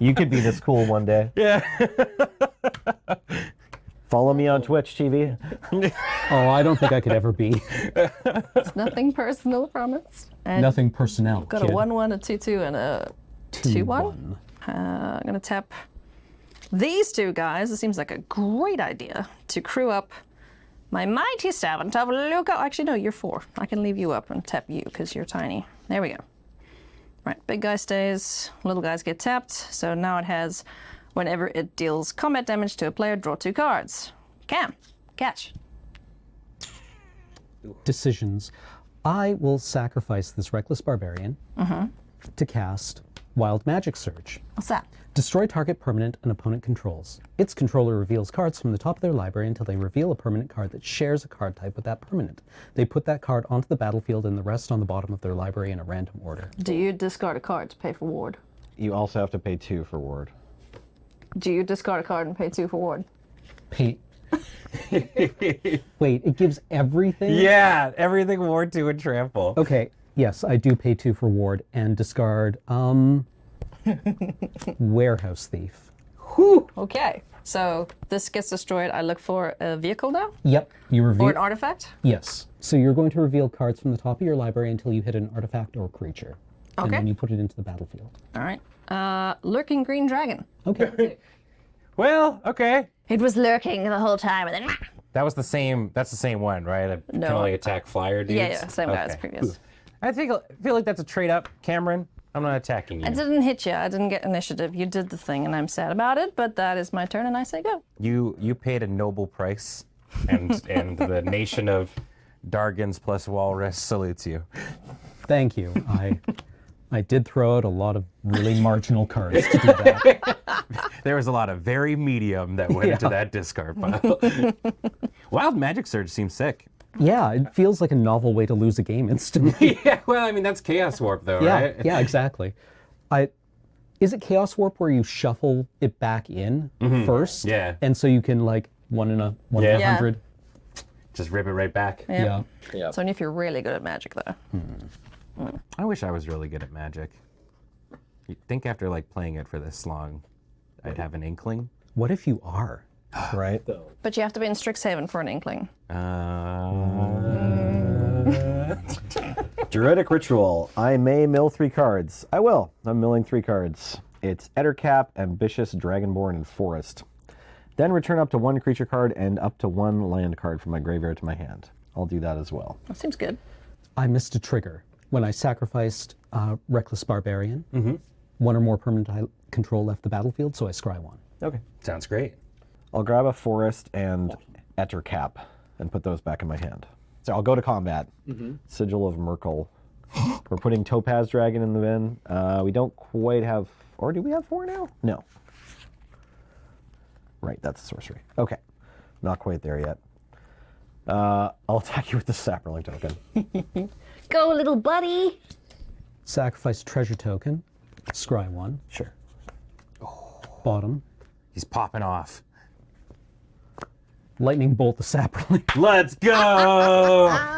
You could be this cool one day. Yeah. Follow me on Twitch TV. Oh, I don't think I could ever be. It's nothing personal, promise. And Nothing personnel. got kid. a 1/1, a 2/2, and a 2/1. I'm gonna tap these 2 guys. It seems like a great idea to crew up my mighty servant of Luca. Actually, no, you're 4. I can leave you up and tap you because you're tiny. There we go. Right, big guy stays, little guys get tapped. So now it has, whenever it deals combat damage to a player, draw 2 cards. Cam, catch. Decisions. I will sacrifice this Reckless Barbarian to cast Wild Magic Surge. What's that? Destroy target permanent an opponent controls. Its controller reveals cards from the top of their library until they reveal a permanent card that shares a card type with that permanent. They put that card onto the battlefield and the rest on the bottom of their library in a random order. Do you discard a card to pay for ward? You also have to pay 2 for ward. Do you discard a card and pay 2 for ward? Wait, it gives everything? Yeah, everything ward 2 and trample. Okay, yes, I do pay 2 for ward and discard, Warehouse Thief. Okay, so this gets destroyed. I look for a vehicle now? Yep, you Or reveal. an artifact? Yes. So you're going to reveal cards from the top of your library until you hit an artifact or creature. And Okay. then you put it into the battlefield. All right. Lurking Green Dragon. Okay. Well, okay. It was lurking the whole time, and then... That was the same. That's the same one, right? I No. can only attack flyer dudes. Yeah, same guy as previous. I feel like that's a trade up, Cameron. I'm not attacking you. I didn't hit you. I didn't get initiative. You did the thing, and I'm sad about it, but that is my turn, and I say go. You paid a noble price, and the nation of Dargans plus Walrus salutes you. Thank you. I did throw out a lot of really marginal cards to do that. There was a lot of very medium that went into that discard pile. Wild Magic Surge seems sick. Yeah, it feels like a novel way to lose a game instantly. Yeah, well, I mean, that's Chaos Warp, though, Yeah, right? yeah, exactly. Is it Chaos Warp where you shuffle it back in first? Yeah. And so you can like one in a Yeah. 100. Just rip it right back. Yeah. It's only if you're really good at magic, though. I wish I was really good at Magic. You'd think after, like, playing it for this long, I'd have an inkling. What if you are? Right? But you have to be in Strixhaven for an inkling. Druidic Ritual. I may mill 3 cards. I will. I'm milling 3 cards. It's Ettercap, Ambitious, Dragonborn, and Forest. Then return up to 1 creature card and up to 1 land card from my graveyard to my hand. I'll do that as well. That seems good. I missed a trigger when I sacrificed Reckless Barbarian. 1 or more permanent control left the battlefield, so I scry 1. Okay. Sounds great. I'll grab a Forest and Ettercap and put those back in my hand. So I'll go to combat. Sigil of Merkel. We're putting Topaz Dragon in the bin. We don't quite have, or do we have 4 now? No. Right, that's a sorcery. Okay, not quite there yet. I'll attack you with the Sapperling token. Go, little buddy. Sacrifice treasure token, scry 1. Sure. Bottom. He's popping off. Lightning bolt the sapperling. Let's go!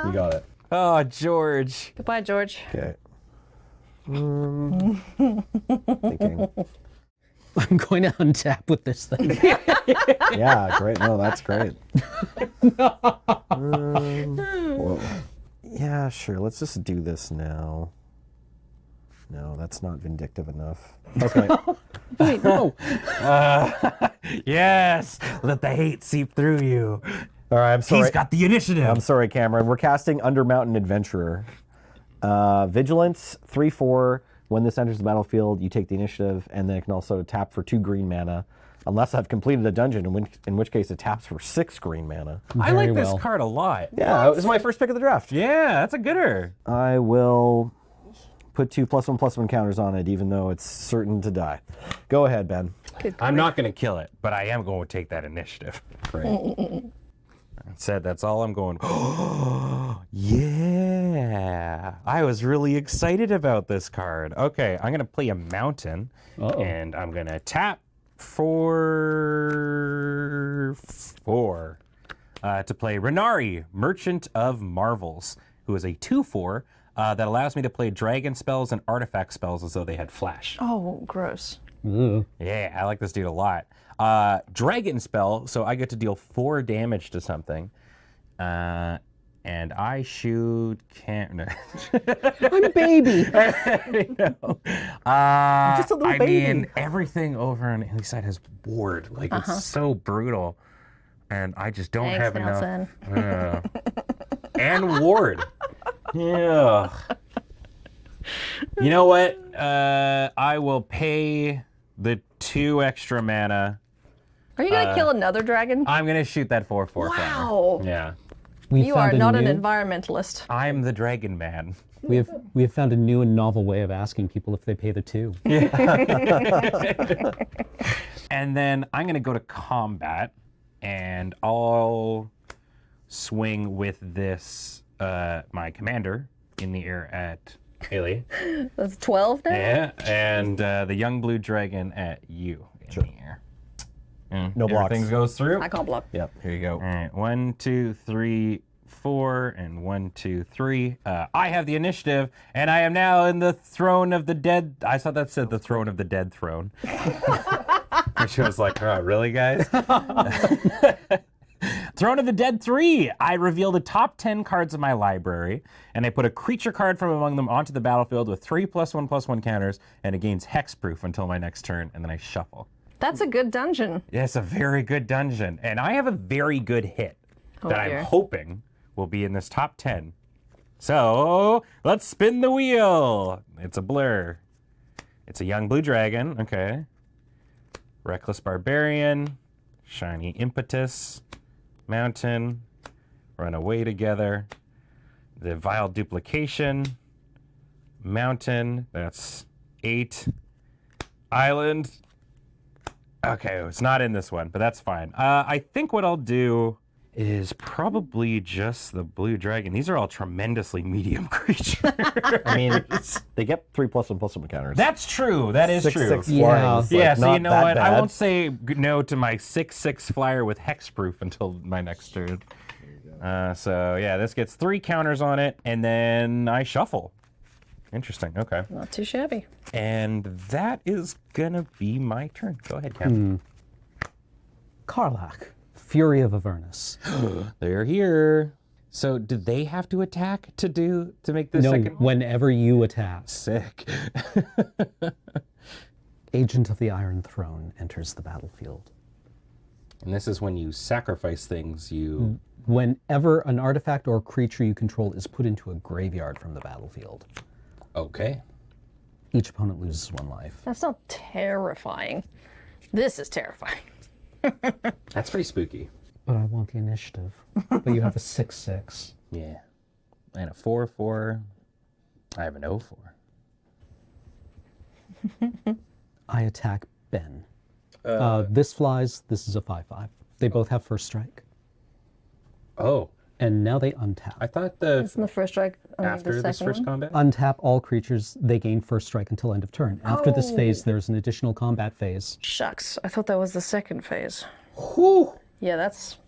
You got it. Oh, George. Goodbye, George. Okay. Thinking. I'm going to untap with this thing. Yeah, great. No, that's great. Whoa. Yeah, sure. Let's just do this now. No, that's not vindictive enough. Okay. Wait, no. Yes! Let the hate seep through you. All right, I'm sorry. He's got the initiative. I'm sorry, Cameron. We're casting Undermountain Adventurer. Vigilance, 3/4. When this enters the battlefield, you take the initiative, and then it can also tap for 2 green mana, unless I've completed a dungeon, in which case it taps for 6 green mana. I like Very this well. card a lot. Yeah, it was my first pick of the draft. Yeah, that's a gooder. I will put 2 +1/+1 counters on it, even though it's certain to die. Go ahead, Ben. I'm not going to kill it, but I am going to take that initiative. Great. That said, that's all I'm going. Yeah. I was really excited about this card. Okay, I'm going to play a mountain. And I'm going to tap for 4 to play Renari, Merchant of Marvels, who is a 2/4 that allows me to play dragon spells and artifact spells as though they had flash. Oh, gross. Yeah, I like this dude a lot. Dragon spell, so I get to deal 4 damage to something. And I shoot I'm a baby. I know. Just a little I baby. mean, everything over on the side has ward. Like, it's so brutal. And I just don't Thanks, have enough. Nelson. And ward. Yeah. You know what? I will pay the 2 extra mana. Are you gonna kill another dragon? I'm gonna shoot that 4/4. Wow. Yeah. You are not an environmentalist. I'm the dragon man. We have found a new and novel way of asking people if they pay the 2. And then I'm gonna go to combat, and I'll swing with this my commander in the air at Haley. That's 12 now? Yeah, and the young blue dragon at you in the air. No blocks. Everything goes through. I can't block. Yep, here you go. All right, 1, 2, 3, 4, and 1, 2, 3. I have the initiative, and I am now in the throne of the dead. I thought that said the throne of the dead throne. And she was like, oh, really, guys? Throne of the Dead 3. I reveal the top 10 cards of my library, and I put a creature card from among them onto the battlefield with 3 +1/+1 counters, and it gains hexproof until my next turn, and then I shuffle. That's a good dungeon. Yeah, it's a very good dungeon, and I have a very good hit that dear. I'm hoping will be in this top 10. So let's spin the wheel. It's a blur. It's a young blue dragon. Okay. Reckless Barbarian, Shiny Impetus, Mountain, Run Away Together, the Vile Duplication, Mountain, that's 8, Island. Okay, it's not in this one, but that's fine. I think what I'll do is probably just the blue dragon. These are all tremendously medium creatures. I mean, they get 3 +1/+1 counters. That's true. That is 6/6 true. flying is, like, Yeah, so not you know that what? I bad. won't say no to my 6/6 flyer with hexproof until my next turn. So yeah, this gets 3 counters on it, and then I shuffle. Interesting. Okay. Not too shabby. And that is gonna be my turn. Go ahead, Captain. Karlach, Fury of Avernus. They're here. So do they have to attack to make the No, second one? whenever you attack. Sick. Agent of the Iron Throne enters the battlefield. And this is when you sacrifice things, you... Whenever an artifact or creature you control is put into a graveyard from the battlefield, Okay. each opponent loses 1 life. That's not terrifying. This is terrifying. That's pretty spooky. But I want the initiative. But you have a 6/6. Yeah. And a 4/4. I have an 0/4. I attack Ben. This flies, this is a 5/5. They both have first strike. Oh. And now they untap. I thought the... Isn't the first strike only After the this second first one? combat? Untap all creatures, they gain first strike until end of turn. After this phase, there's an additional combat phase. Shucks, I thought that was the second phase. Whew. Yeah, that's...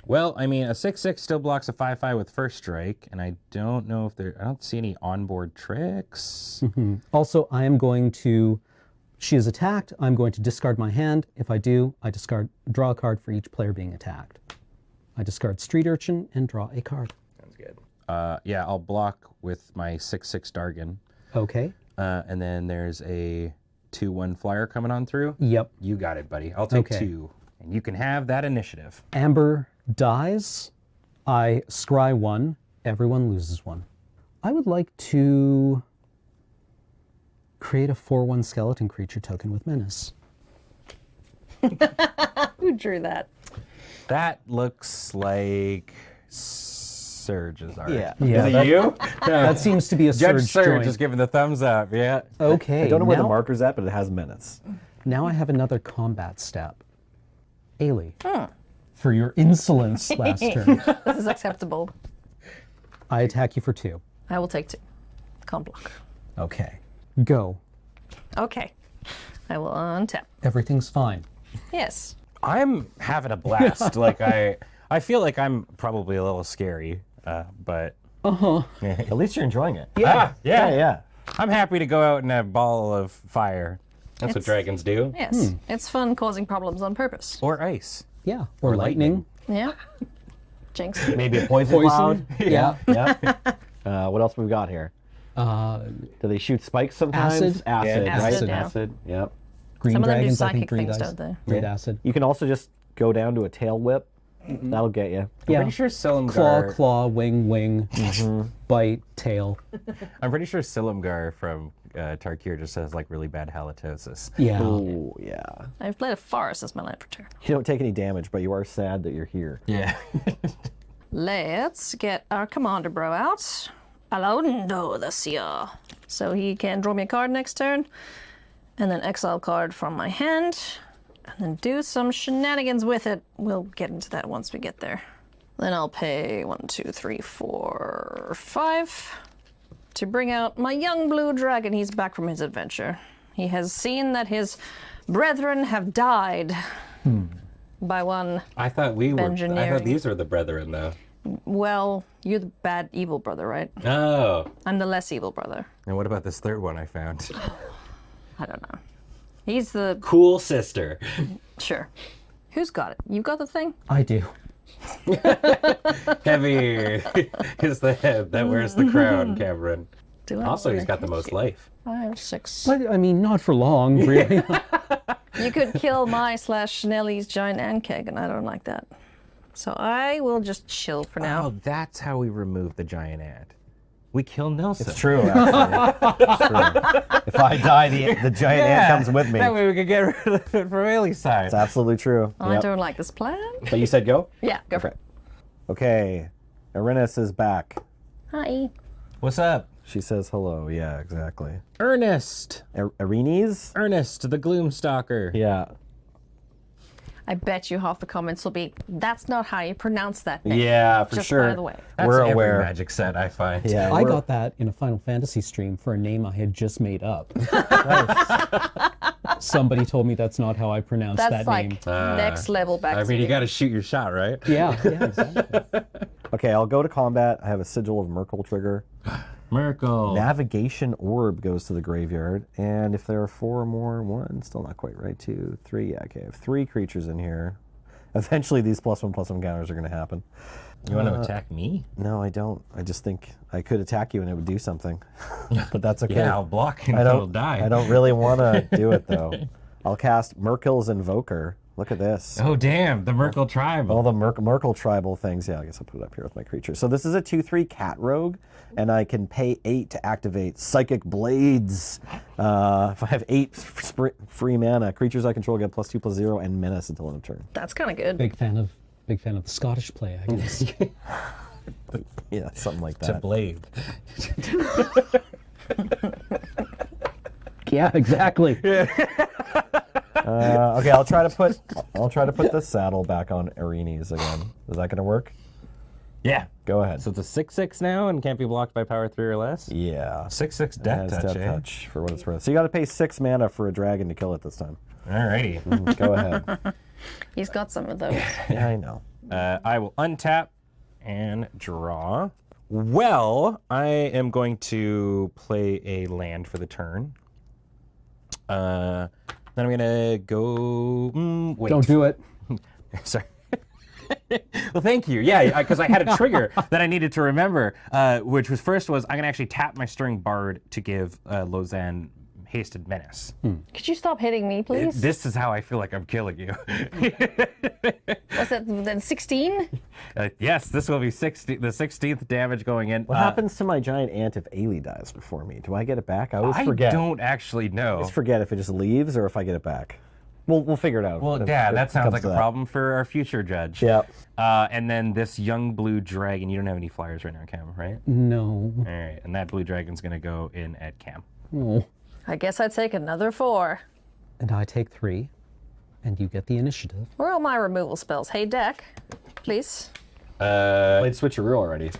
Well, I mean, a 6/6 still blocks a 5/5 with first strike, and I don't know if there... I don't see any onboard tricks. Also, I am going to... She is attacked, I'm going to discard my hand. If I do, I draw a card for each player being attacked. I discard Street Urchin and draw a card. Sounds good. Yeah, I'll block with my 6/6 Dargon. Okay. And then there's a 2/1 flyer coming on through. Yep. You got it, buddy. I'll take Okay. 2. And you can have that initiative. Amber dies. I scry 1. Everyone loses 1. I would like to create a 4/1 skeleton creature token with menace. Who drew that? That looks like Surge's art. Yeah. Yeah, Is it you? That seems to be a Judge Surge Surge joint. just giving the thumbs up. Yeah. Okay. I don't know where the now- marker's at, but it has menace. Now I have another combat step. Ailey, for your insolence last turn, This is acceptable. I attack you for 2. I will take 2. Can't block. Okay. Go. Okay. I will untap. Everything's fine. Yes. I'm having a blast. Like I feel like I'm probably a little scary, but At least you're enjoying it. yeah, Yeah. I'm happy to go out in a ball of fire That's what It's- dragons do. Yes. It's fun causing problems on purpose. or ice. Yeah. Or lightning. Yeah. Jinx. Maybe a poison cloud. Yeah. Yeah. What else we got here? Do they shoot spikes sometimes? Acid. Acid, Yeah, right? acid, yeah. Acid. Yep. Green Some of them do dragons, I think, psychic breathe things, ice. don't they? Breathe acid. You can also just go down to a tail whip. That'll get you. Yeah. Pretty sure Claw, Silumgar. claw, wing, wing, bite, tail. I'm pretty sure Silumgar from Tarkir just has like really bad halitosis. Yeah. Oh, yeah. I've played a forest as my life return. You don't take any damage, but you are sad that you're here. Yeah. Let's get our commander bro out. Alaundo the Seer. So he can draw me a card next turn, and then exile card from my hand, and then do some shenanigans with it. We'll get into that once we get there. Then I'll pay 1, 2, 3, 4, 5 to bring out my young blue dragon. He's back from his adventure. He has seen that his brethren have died by one. I thought we were... I Engineering. thought these were the brethren, though. Well, you're the bad evil brother, right? Oh. I'm the less evil brother. And what about this third one I found? I don't know. He's the... Cool sister. Sure. Who's got it? You got the thing? I do. Heavy is the head that wears the crown, Cameron. Do I? Also, he's got the most life. 5, 6. But, I mean, not for long, really. You could kill my / Nellie's giant ant keg, and I don't like that. So I will just chill for now. Oh, that's how we remove the giant ant. We kill Nelson. It's true, actually. It's true. If I die, the giant ant comes with me. That way we could get rid of it from Ailey's side. It's absolutely true. I Yep. don't like this plan. But you said go? Yeah, go for Okay. Okay. Arenas is back. it. Hi. What's up? She says hello. Yeah, exactly. Ernest. Arenes? Ernest, the Gloomstalker. Yeah. I bet you half the comments will be, that's not how you pronounce that name. Yeah, for Just sure. by the way. That's We're every aware. magic set I find. Yeah. I we're- got that in a Final Fantasy stream for a name I had just made up. Somebody told me that's not how I pronounce That's that like name. next level back. I mean, you got to shoot your shot, right? Yeah, exactly. Okay, I'll go to combat. I have a Sigil of Merkle trigger. Miracle. Navigation Orb goes to the graveyard. And if there are 4 or more, 1, still not quite right, 2, 3. Yeah, okay. I have 3 creatures in here. Eventually, these +1/+1 counters are going to happen. You want to attack me? No, I don't. I just think I could attack you and it would do something. But that's okay. Yeah, I'll block and I it'll don't die. I don't really want to do it though. I'll cast Merkel's Invoker. Look at this. Oh, damn, the Merkel tribe. All the Merkel tribal things. Yeah, I guess I'll put it up here with my creatures. So this is a 2/3 cat rogue, and I can pay 8 to activate Psychic Blades. If I have 8 free mana, creatures I control get +2/+0 and menace until end of turn. That's kind of good. Big fan of the Scottish play, I guess. Yeah, something like To that. blade. Yeah, exactly. Okay, I'll try to put the saddle back on Arenes again. Is that going to work? Yeah. Go ahead. So it's a 6/6 now and can't be blocked by power 3 or less? Yeah. 6/6 It death has touch, death eh? touch for what it's worth. So you got to pay 6 mana for a dragon to kill it this time. Alrighty. Go ahead. He's got some of those. Yeah, I know. I will untap and draw. Well, I am going to play a land for the turn. Then I'm gonna go. Wait. Don't do it. Sorry. Well, thank you. Yeah, because I had a trigger that I needed to remember, which was I'm gonna actually tap my Stirring Bard to give Lozanne Hasted Menace. Could you stop hitting me, please? This is how I feel like I'm killing you. What's that, then 16? Yes, this will be the 16th damage going in. What happens to my giant ant if Ailey dies before me? Do I get it back? I always I forget. don't actually know. I always forget if it just leaves or if I get it back. We'll figure it out. Well, if yeah, it that sounds comes like to a that. problem for our future judge. Yeah. And then this young blue dragon, you don't have any flyers right now, Cam, right? No. All right, and that blue dragon's gonna go in at Cam. Oh. I guess I'd take another 4. And I take 3, and you get the initiative. Where are all my removal spells? Hey, deck, please. Played switcheroo already.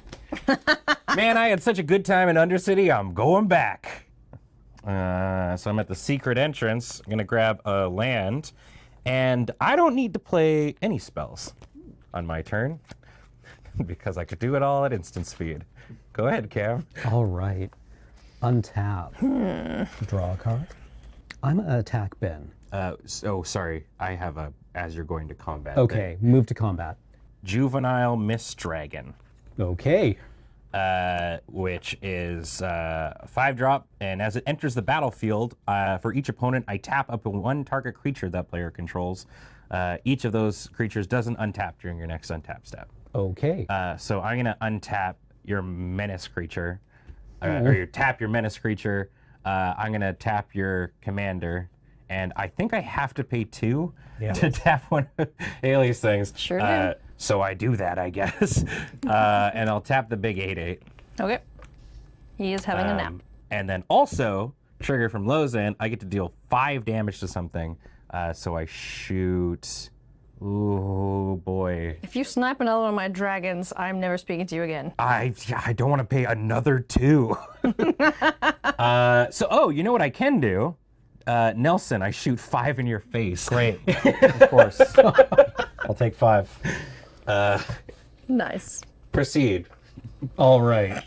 Man, I had such a good time in Undercity, I'm going back. So I'm at the secret entrance, I'm gonna grab a land, and I don't need to play any spells on my turn, because I could do it all at instant speed. Go ahead, Cam. All right. Untap. Draw a card. I'm going to attack Ben. Sorry, I have a as you're going to combat. Okay, move to combat. Juvenile Mist Dragon. Okay. Which is 5-drop, and as it enters the battlefield, for each opponent, I tap up to 1 target creature that player controls. Each of those creatures doesn't untap during your next untap step. Okay. So I'm gonna untap your menace creature, or you tap your menace creature. I'm gonna tap your commander, and I think I have to pay 2 to tap one of Ailey's things. Sure do. So I do that, I guess. And I'll tap the big 8/8. Okay. He is having a nap. And then also, trigger from Lozan, I get to deal 5 damage to something. So I shoot. Ooh, boy. If you snipe another one of my dragons, I'm never speaking to you again. I don't want to pay another 2. You know what I can do? Nelson, I shoot 5 in your face. Great. Of course. I'll take 5. Nice. Proceed. All right.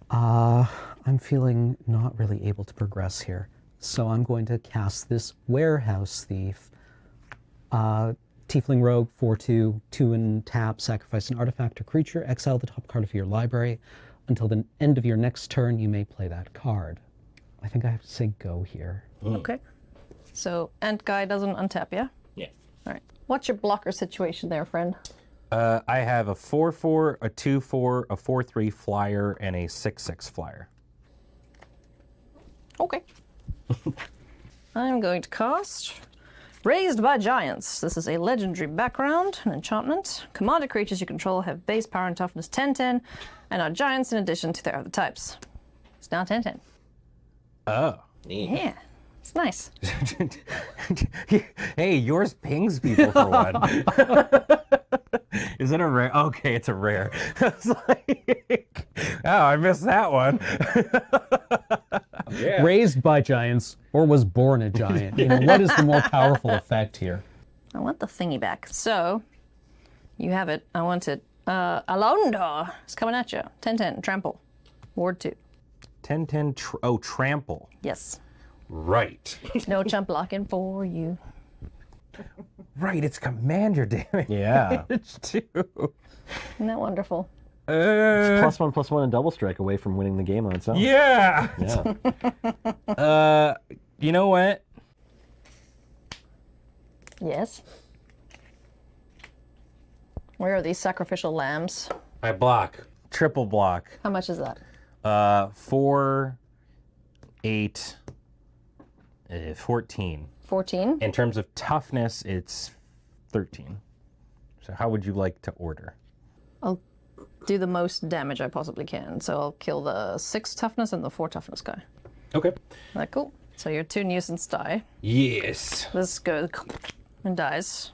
I'm feeling not really able to progress here, so I'm going to cast this Warehouse Thief. Tiefling Rogue, 4/2, 2 and tap, sacrifice an artifact or creature, exile the top card of your library. Until the end of your next turn, you may play that card. I think I have to say go here. Okay. So, Ant Guy doesn't untap, yeah? Yeah. All right. What's your blocker situation there, friend? I have a 4/4, a 2/4, a 4/3 flyer, and a 6/6 flyer. Okay. I'm going to cast Raised by Giants. This is a legendary background, an enchantment. Commander creatures you control have base power and toughness 10/10, and are giants in addition to their other types. It's now 10/10. Oh. Yeah, it's nice. Hey, yours pings people for one. Is it a rare? Okay, it's a rare. I was like, oh, I missed that one. Yeah. Raised by giants, or was born a giant? You know, what is the more powerful effect here? I want the thingy back. So, you have it. I want it. Alondor is coming at you. 10/10, trample. Ward 2. 10/10, trample. Yes. Right. No chump blocking for you. Right, it's Commander damage. Yeah. too. Isn't that wonderful? +1/+1 and double strike away from winning the game on its own. Yeah. Yeah. You know what? Yes. Where are these sacrificial lambs? I block. Triple block. How much is that? 4, 8, 14. 14? In terms of toughness, it's 13. So how would you like to order? I'll do the most damage I possibly can. So I'll kill the 6 toughness and the 4 toughness guy. Okay. Is that cool? So your 2 nuisance die. Yes. This goes and dies.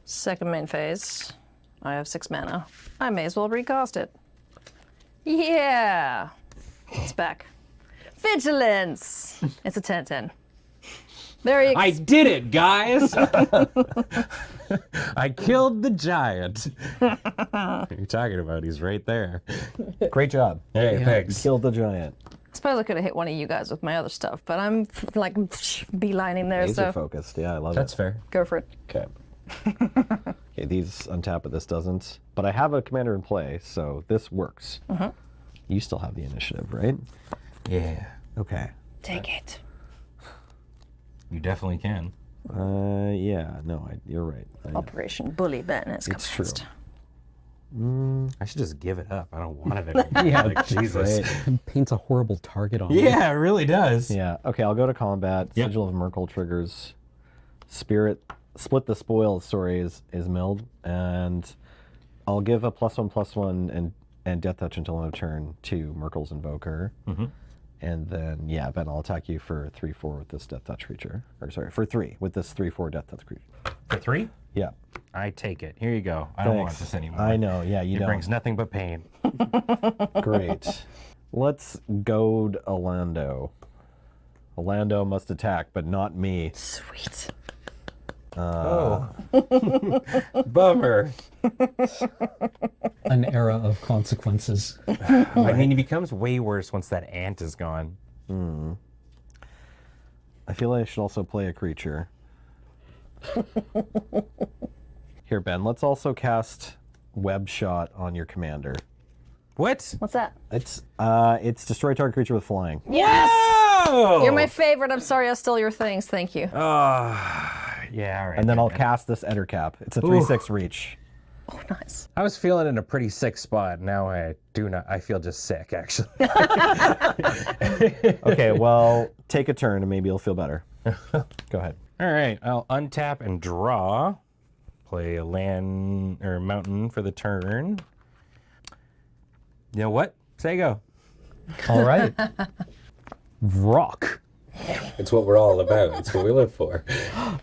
Second main phase. I have 6 mana. I may as well recast it. Yeah! It's back. Vigilance! It's a 10/10. Very I did it, guys! I killed the giant. What are you talking about? He's right there. Great job. Hey, thanks. Killed the giant. I suppose I could have hit one of you guys with my other stuff, but I'm like beelining there, Laser so focused. Yeah, I love That's it. fair. go for it. Okay. Okay, these untap, but this doesn't. But I have a commander in play, so this works. You still have the initiative, right? Yeah. Okay. Take it. You definitely can. Yeah, no, you're right. Operation Bully Ben has It's true. commenced. I should just give it up. I don't want it anymore. Yeah, Like, Jesus. Right. Paints a horrible target on me. Yeah, it really does. Yeah, okay, I'll go to combat. Yep. Sigil of Merkle triggers. Spirit, split the spoil, sorry, is milled. And I'll give a +1/+1 and Death Touch until end of turn to Merkle's Invoker. And then, yeah, Ben, I'll attack you for 3/4 with this Death Touch creature. Or sorry, for 3 with this 3/4 Death Touch creature. For 3? Yeah. I take it. Here you go. I don't want Thanks. this anymore. I know, yeah, you It don't. brings nothing but pain. Great. Let's goad Orlando. Orlando must attack, but not me. Sweet. Bummer. An era of consequences. I mean, it becomes way worse once that ant is gone. I feel I should also play a creature. Here, Ben, let's also cast Web Shot on your commander. What? What's that? It's destroy target creature with flying. Yes! Oh! You're my favorite. I'm sorry I stole your things. Thank you. Yeah, all right. And then I'll cast this Ettercap. It's a 3/6 reach. Oh, nice. I was feeling in a pretty sick spot. Now I do not. I feel just sick, actually. Okay, well, take a turn and maybe you'll feel better. Go ahead. All right, I'll untap and draw. Play a land or mountain for the turn. You know what? Say go. All right. Vrock. It's what we're all about. It's what we live for.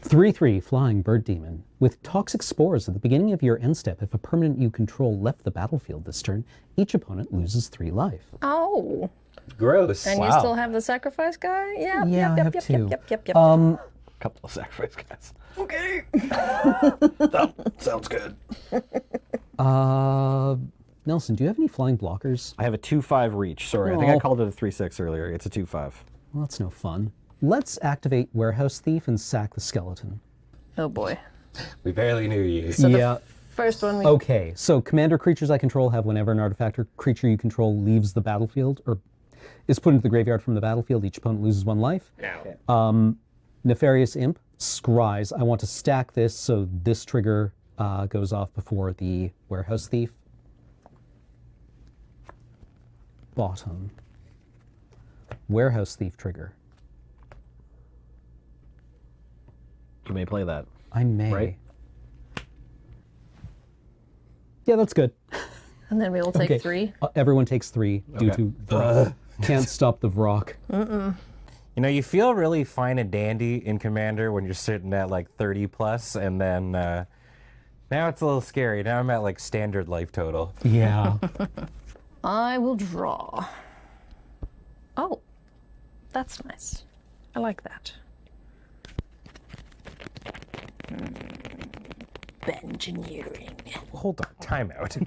3/3 Flying Bird Demon. With toxic spores at the beginning of your end step, if a permanent you control left the battlefield this turn, each opponent loses 3 life. Oh. Gross. And you still have the sacrifice guy? Yeah. Yeah, I have yep, two. Yep. Couple of sacrifice guys. Okay. That sounds good. Nelson, do you have any flying blockers? I have a 2/5 reach. Sorry, I think I Oh. called it a 3/6 earlier. It's a 2/5. Well, that's no fun. Let's activate Warehouse Thief and sack the skeleton. Oh boy. We barely knew you. So Yeah. the first one we Okay, so commander creatures I control have whenever an artifact or creature you control leaves the battlefield or is put into the graveyard from the battlefield, each opponent loses 1 life. Nefarious Imp, Scries. I want to stack this so this trigger goes off before the Warehouse Thief. Bottom. Warehouse Thief trigger. You may play that. I may. Right. Yeah, that's good. and then we will take Okay. 3. Everyone takes 3 due to Vrock. Can't stop the Vrock. You know, you feel really fine and dandy in Commander when you're sitting at like 30 plus, and then now it's a little scary. Now I'm at like standard life total. Yeah. I will draw. Oh. That's nice. I like that. engineering. Hold on, time out.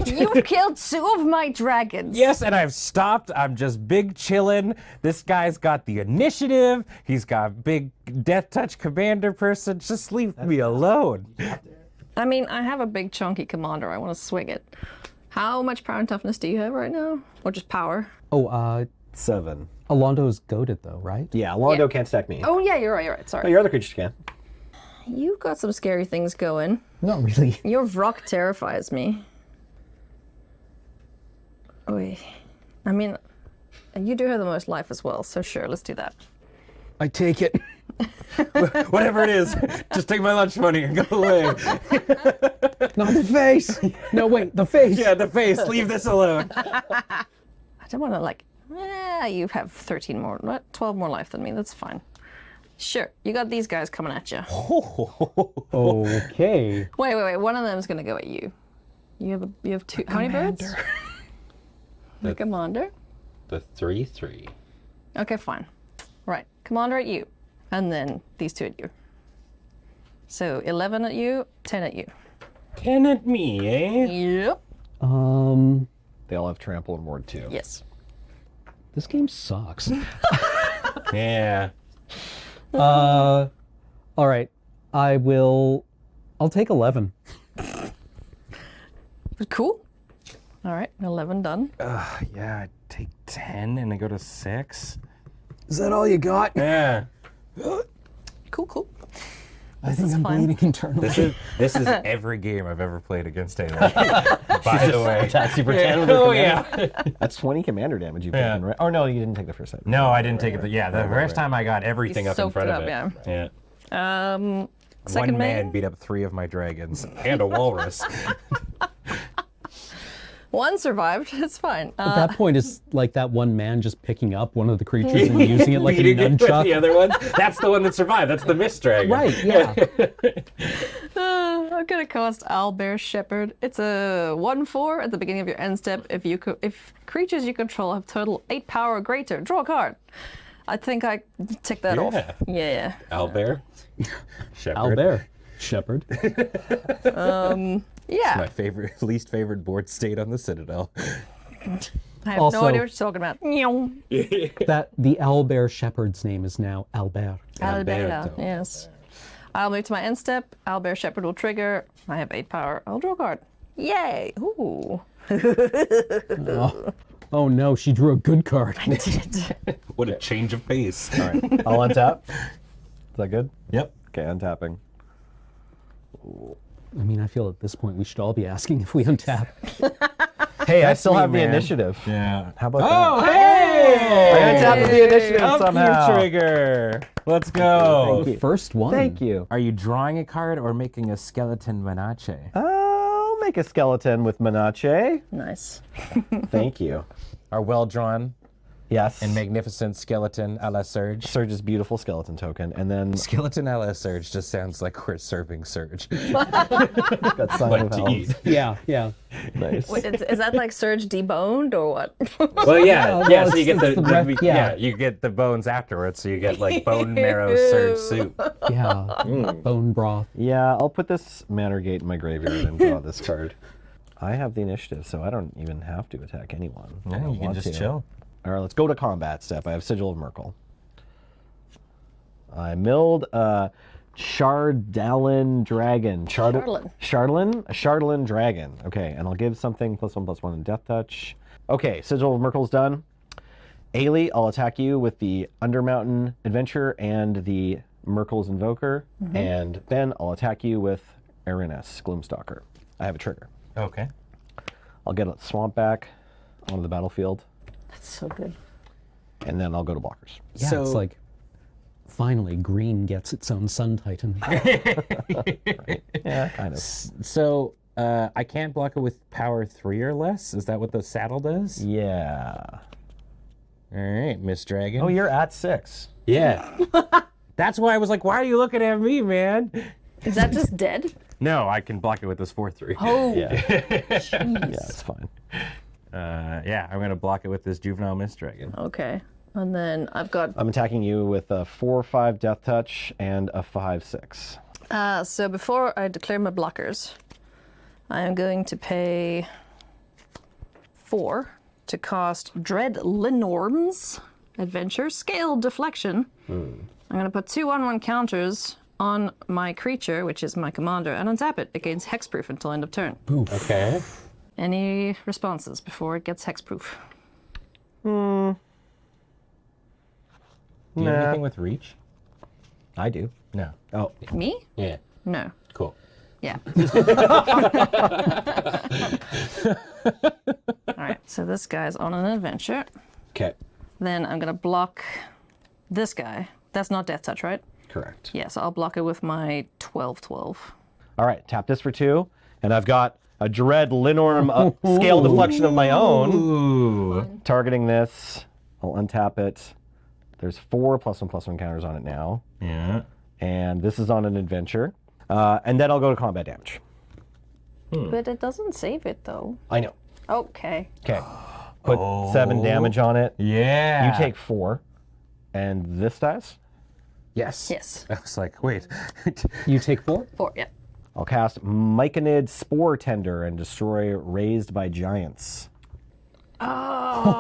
You've killed 2 of my dragons. Yes, and I've stopped. I'm just big chillin'. This guy's got the initiative. He's got big death touch commander person. Just leave me alone. I mean, I have a big chunky commander. I want to swing it. How much power and toughness do you have right now? Or just power? Oh, 7. Alondo's goaded though, right? Yeah, Londo can't stack me. Oh yeah, you're right, Oh, sorry. your other creatures can. You've got some scary things going. Not really. Your Vrock terrifies me. Wait. I mean, you do have the most life as well, so sure, let's do that. I take it. Whatever it is, just take my lunch money and go away. Not the face. No, wait, the face. Yeah, the face. Leave this alone. I don't want to you have 12 more life than me, that's fine. Sure, you got these guys coming at you. Okay. Wait, one of them's gonna go at you. You have 2, how many birds? The commander? The 3/3. Okay, fine. Right, commander at you, and then these 2 at you. So 11 at you, 10 at you. 10 at me, eh? Yep. They all have trample and ward too. Yes. This game sucks. Yeah. All right. I'll take 11. Cool. All right, 11 done. Yeah, I take 10 and I go to 6. Is that all you got? Yeah. Cool. I think is I'm fine. bleeding internally. This is every game I've ever played against anyone. By the way. Taxi for 10 with Oh, her yeah. commander. That's 20 commander damage you've Yeah. taken, right? Oh, no, you didn't take the first hit. No, I didn't take it. Yeah, the first time I got everything up in soaked front it of up, it. Yeah. Second One man main. beat up 3 of my dragons and a walrus. 1 survived. It's fine. At that point, it's like that one man just picking up one of the creatures and using it like a Beating it with the nunchuck. other ones. That's the one that survived. That's the mist dragon. Right, yeah. I'm gonna cast Owlbear Shepherd. It's a 1/4 at the beginning of your end step. If creatures you control have total 8 power or greater, draw a card. I think I tick that off. Yeah. Owlbear. Shepherd. Owlbear. Shepherd. Yeah. My least favorite board state on the Citadel. I have Also- no idea what you're talking about. Meow. The owlbear shepherd's name is now Albert. Alberto. Yes. I'll move to my end step. Owlbear Shepherd will trigger. I have 8 power. I'll draw a card. Yay! Ooh. Oh no, she drew a good card. What a change of pace. All right, I'll untap. Is that good? Yep. Okay, untapping. I mean, I feel at this point we should all be asking if we untap. Hey, I still me, have the man. initiative. Yeah. How about Oh, that? hey! I untapped the initiative Up somehow. your trigger. Let's go. Thank you. First one. Thank you. Are you drawing a card or making a skeleton Manache? I'll make a skeleton with Manache. Nice. Thank you. Our well-drawn Yes. and magnificent skeleton a la Surge. Surge's beautiful skeleton token, and then Skeleton a la Surge just sounds like we're serving Surge. got Sign Like of to Elves. eat. Yeah. Nice. Wait, is that like Surge deboned or what? Well, yeah, well, yeah. So you it's get the breath- yeah. you get the bones afterwards. So you get like bone marrow Surge soup. Yeah. Bone broth. Yeah, I'll put this Manor Gate in my graveyard and draw this card. I have the initiative, so I don't even have to attack anyone. I Yeah, don't you can want just to. chill. All right, let's go to combat step. I have Sigil of Merkel. I milled a Shardalin Dragon. Shardalin. Shardalin? A Shardalin Dragon. Okay, and I'll give something +1/+1 in Death Touch. Okay, Sigil of Merkel's done. Ailey, I'll attack you with the Undermountain Adventure and the Merkel's Invoker. And Ben, I'll attack you with Eriness, Gloomstalker. I have a trigger. Okay. I'll get a Swamp back onto the battlefield, That's so good. and then I'll go to blockers. Yeah, So- it's like finally green gets its own Sun Titan. Yeah, kind of. So I can't block it with power 3 or less. Is that what the saddle does? Yeah. All right, Miss Dragon. Oh, you're at 6. Yeah. That's why I was like, why are you looking at me, man? Is that just dead? No, I can block it with this 4/3. Oh, Yeah. Yeah, it's fine. Yeah, I'm gonna block it with this juvenile Miss Dragon. okay. And then I've got I'm attacking you with a 4/5 Death Touch and a 5/6. So before I declare my blockers, I am going to pay 4 to cast Dread Lenorm's Adventure Scale Deflection. I'm going to put 2 1/1 counters on my creature, which is my commander, and untap it. It gains hexproof until end of turn. Okay. Any responses before it gets hexproof? Do you have anything with reach? I do. No. Oh, Me? Yeah. No. Cool. Yeah. All right, so this guy's on an adventure. Okay. Then I'm going to block this guy. That's not Death Touch, right? Correct. Yeah, so I'll block it with my 12/12. all right. Tap this for 2, and I've got a Dread Lenorm scale deflection of my own. Ooh. Targeting this. I'll untap it. There's 4 +1/+1 counters on it now. Yeah. And this is on an adventure. And then I'll go to combat damage. But it doesn't save it, though. I know. Okay. Okay. Put 7 damage on it. Yeah. You take 4. And this dies. Yes. Yes. I was like, wait. You take 4? 4, yeah. I'll cast Myconid Spore Tender and destroy Raised by Giants. Oh.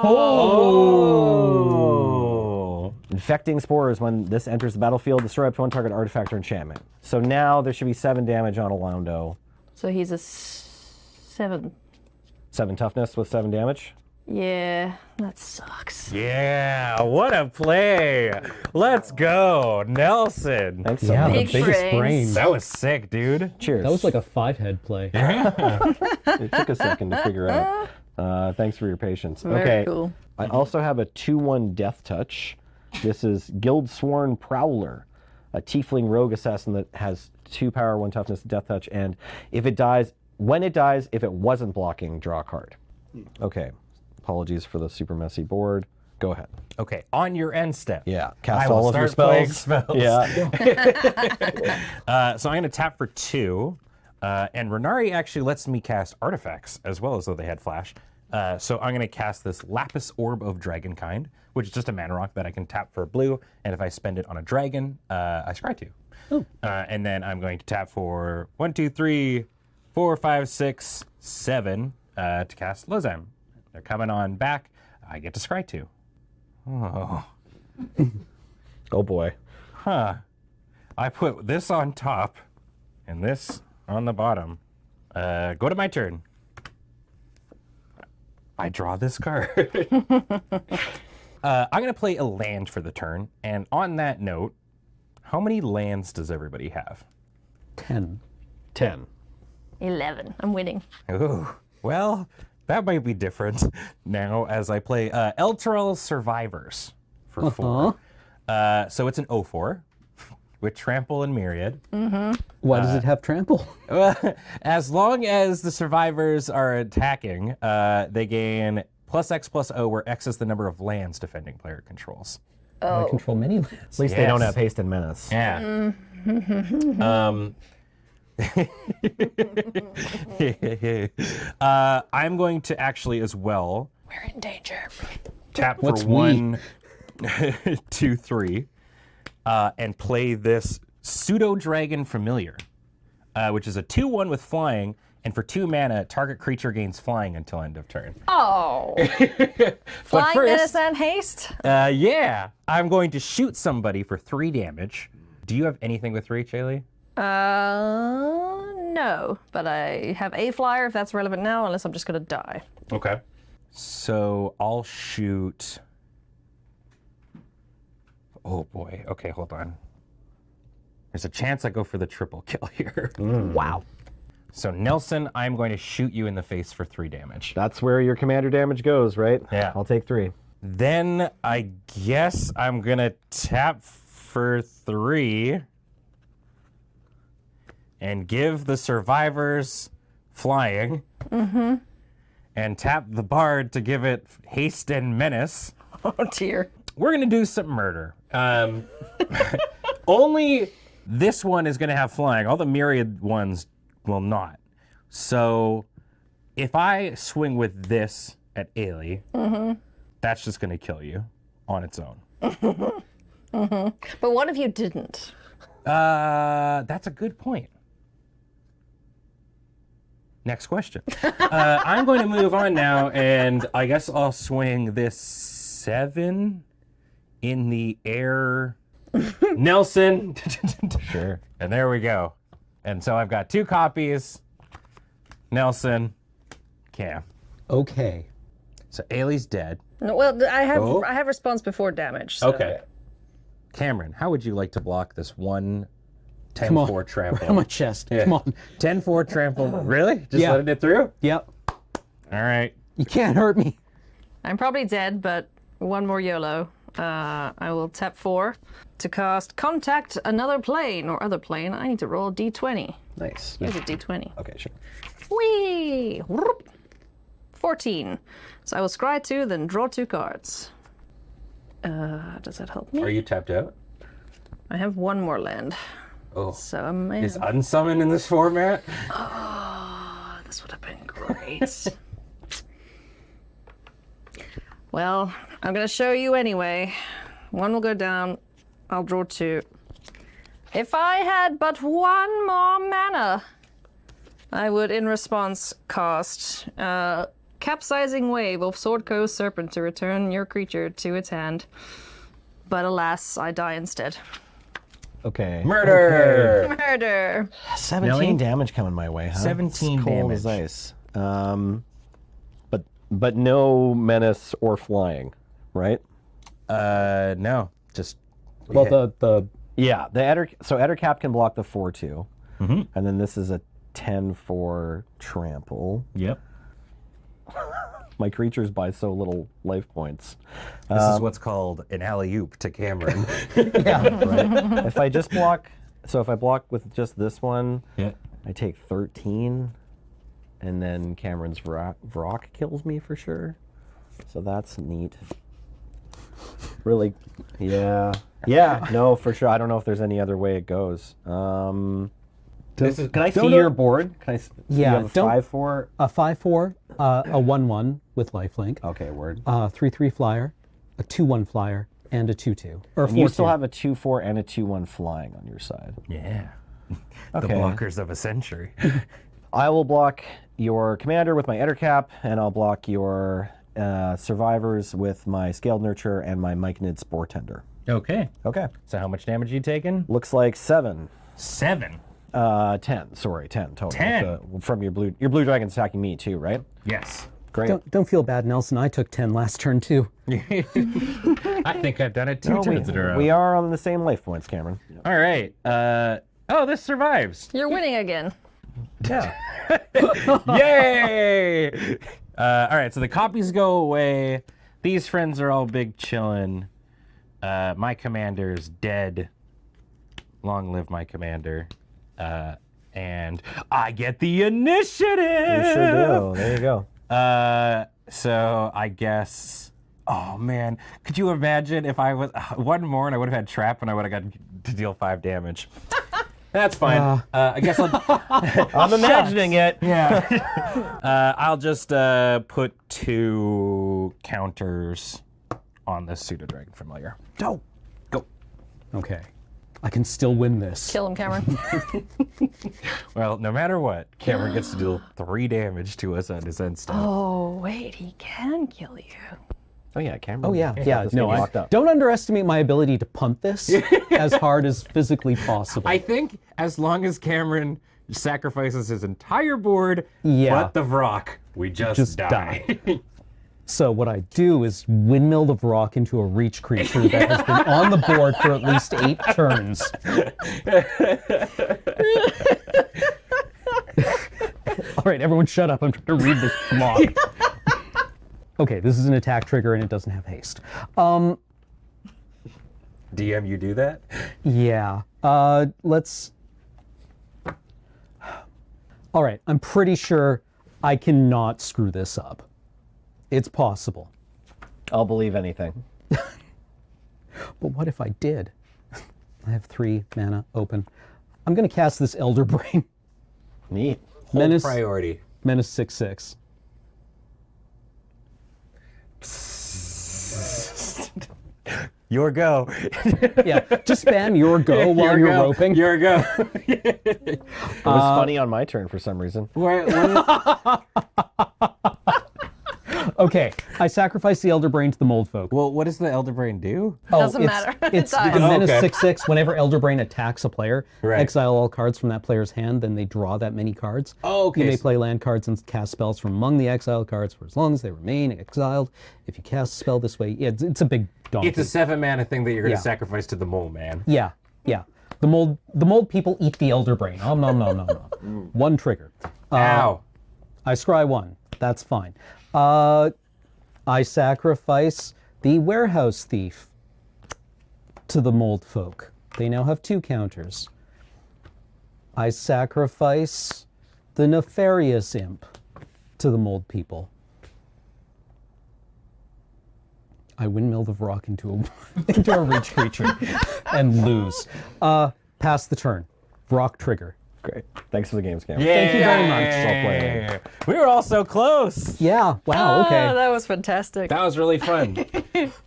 Infecting spores when this enters the battlefield, destroy up to 1 target artifact or enchantment. So now there should be 7 damage on Alaundo. So he's a 7. 7 toughness with 7 damage. Yeah, that sucks. Yeah, what a play. Let's go, Nelson. Thanks so Yeah, much. the Big biggest brains. brain. That was sick, dude. Cheers. That was like a 5-head play. It took a second to figure out. Thanks for your patience. Very okay. cool. I also have a 2/1 Death Touch. This is Guild Sworn Prowler, a tiefling rogue assassin that has 2 power, 1 toughness, Death Touch, and if it dies, when it dies, if it wasn't blocking, draw a card. Okay. Apologies for the super messy board. Go ahead. Okay, on your end step. Yeah. Cast I will all of your start playing spells. spells. Yeah. So I'm going to tap for 2, and Renari actually lets me cast artifacts as well as though they had flash. So I'm going to cast this Lapis Orb of Dragonkind, which is just a mana rock that I can tap for blue, and if I spend it on a dragon, I scry 2. And then I'm going to tap for 1, 2, 3, 4, 5, 6, 7 to cast Lozam. They're coming on back. I get to scry 2. Oh. Oh boy. Huh. I put this on top and this on the bottom. Go to my turn. I draw this card. I'm going to play a land for the turn. And on that note, how many lands does everybody have? 10. 10. 11. I'm winning. Ooh. Well, that might be different now as I play Elturel Survivors for 4. So it's an 0/4 with Trample and Myriad. Why does it have trample? As long as the survivors are attacking, they gain +X+O, where X is the number of lands defending player controls. I control many lands. At least they don't have haste and menace. Yeah. I'm going to actually as well We're in danger. tap for What's 1, 2, 3, and play this Pseudo Dragon Familiar, which is a 2/1 with flying, and for 2 mana, target creature gains flying until end of turn. Oh. But Flying first, menace and haste? yeah, I'm going to shoot somebody for 3 damage. Do you have anything with reach, Ailey? No. But I have a flyer if that's relevant now, unless I'm just gonna die. Okay. So I'll shoot. Oh boy. Okay, hold on. There's a chance I go for the triple kill here. Wow. So Nelson, I'm going to shoot you in the face for 3 damage. That's where your commander damage goes, right? Yeah. I'll take 3. Then I guess I'm gonna tap for 3 and give the survivors flying. And tap the bard to give it haste and menace. Oh dear. We're gonna do some murder. Only this one is gonna have flying. All the myriad ones will not. So if I swing with this at Ailey, that's just gonna kill you on its own. But what if you didn't? That's a good point. Next question. I'm going to move on now, and I guess I'll swing this 7 in the air. Nelson. Sure. And there we go. And so I've got 2 copies. Nelson, Cam. Okay. So Ailey's dead. No, well, I Oh. have response before damage. So. Okay. Cameron, how would you like to block this one Come on. 10-4 trample? Right on my chest. Yeah. Come on. 10-4 trample. Really? Just Yeah. letting it through? Yep. All right. You can't hurt me. I'm probably dead, but one more YOLO. I will tap 4 to cast Contact Another Plane or Other Plane. I need to roll a d20. Nice. Here's a d20. Okay, sure. Whee! Whoop. 14. So I will scry 2, then draw 2 cards. Does that help me? Are you tapped out? I have 1 more land. Oh. So I may Is have... unsummoned in this format? Oh, this would have been great. Well, I'm going to show you anyway. 1 will go down. I'll draw 2. If I had but 1 more mana, I would, in response, cast Capsizing Wave of Sword Coast Serpent to return your creature to its hand. But alas, I die instead. Okay. Murder! Murder! 17 Nelly? damage coming my way, huh? 17 It's cold as damage. ice. But no menace or flying, right? No. Just Well, the Yeah, the Ettercap can block the 4/2, and then this is a 10-4 trample. Yep. My creatures buy so little life points. This is what's called an alley-oop to Cameron. Right? If I just block, so if I block with just this one, Yeah. I take 13, and then Cameron's Vrock kills me for sure. So that's neat. Really, yeah. Yeah, no, for sure. I don't know if there's any other way it goes. Can I see your board? Can I? You have a don't- 5/4. a 5/4, a 1/1 with lifelink, Okay, word. 3/3 flyer, a 2/1 flyer, and a 2/2. Or And you 4/2. still have a 2/4 and a 2/1 flying on your side. Yeah. The Okay. blockers of a century. I will block your commander with my Ettercap, and I'll block your survivors with my Scaled Nurture and my Myconid Spore Tender. Okay. Okay. So how much damage you taken? Looks like 7. 7. 10. Sorry, 10 total. 10? From your blue dragon's attacking me too, right? Yes. Great. Don't feel bad, Nelson. I took 10 last turn, too. I think I've done it 2 turns in a row. We are on the same life points, Cameron. All right. Oh, this survives. You're winning again. Yeah. Yay! All right, so the copies go away. These friends are all big chillin'. My commander's dead. Long live my commander. And I get the initiative! You sure do. There you go. So I guess... Oh, man. Could you imagine if I was... one more and I would have had trap and I would have got to deal 5 damage. That's fine. I guess I'm imagining it. Yeah. I'll just put 2 counters on this Pseudo Dragon Familiar. Go. Go. Okay. I can still win this. Kill him, Cameron. Well, no matter what, Cameron gets to deal 3 damage to us on his end step. Oh, wait, he can kill you. Oh yeah, Cameron. Oh, yeah. got Yeah. this No, game I locked up. don't underestimate my ability to punt this as hard as physically possible. I think as long as Cameron sacrifices his entire board, Yeah. but the Vrock, we just die. So what I do is windmill the Vrock into a reach creature that has been on the board for at least 8 turns. All right, everyone shut up. I'm trying to read this block. Okay, this is an attack trigger and it doesn't have haste. DM, you do that? Yeah. Let's... All right, I'm pretty sure I cannot screw this up. It's possible. I'll believe anything. But what if I did? I have 3 mana open. I'm going to cast this Elder Brain. Neat. Hold Menace, priority. Menace 6/6. Your go. Yeah, just spam your go while you're roping. Your go. It was funny on my turn for some reason. Okay, I sacrifice the Elder Brain to the Mold Folk. Well, what does the Elder Brain do? Doesn't matter. It It's dies. the menace Okay. 6/6. Whenever Elder Brain attacks a player, Right. exile all cards from that player's hand, then they draw that many cards. Oh, okay. You may play land cards and cast spells from among the exiled cards for as long as they remain exiled. If you cast a spell this way, it's a big donkey. It's a 7-mana thing that you're going to Yeah. sacrifice to the mole man. Yeah. The mold people eat the Elder Brain. Nom nom nom nom nom. One trigger. Ow. I scry 1. That's fine. I sacrifice the Warehouse Thief to the Mold Folk. They now have 2 counters. I sacrifice the Nefarious Imp to the Mold People. I windmill the rock into a reach creature and lose. Pass the turn. Rock trigger. Great. Thanks for the games, Cam. Thank you very much. Well played. We were all so close. Yeah. Wow. Okay. Oh, that was fantastic. That was really fun.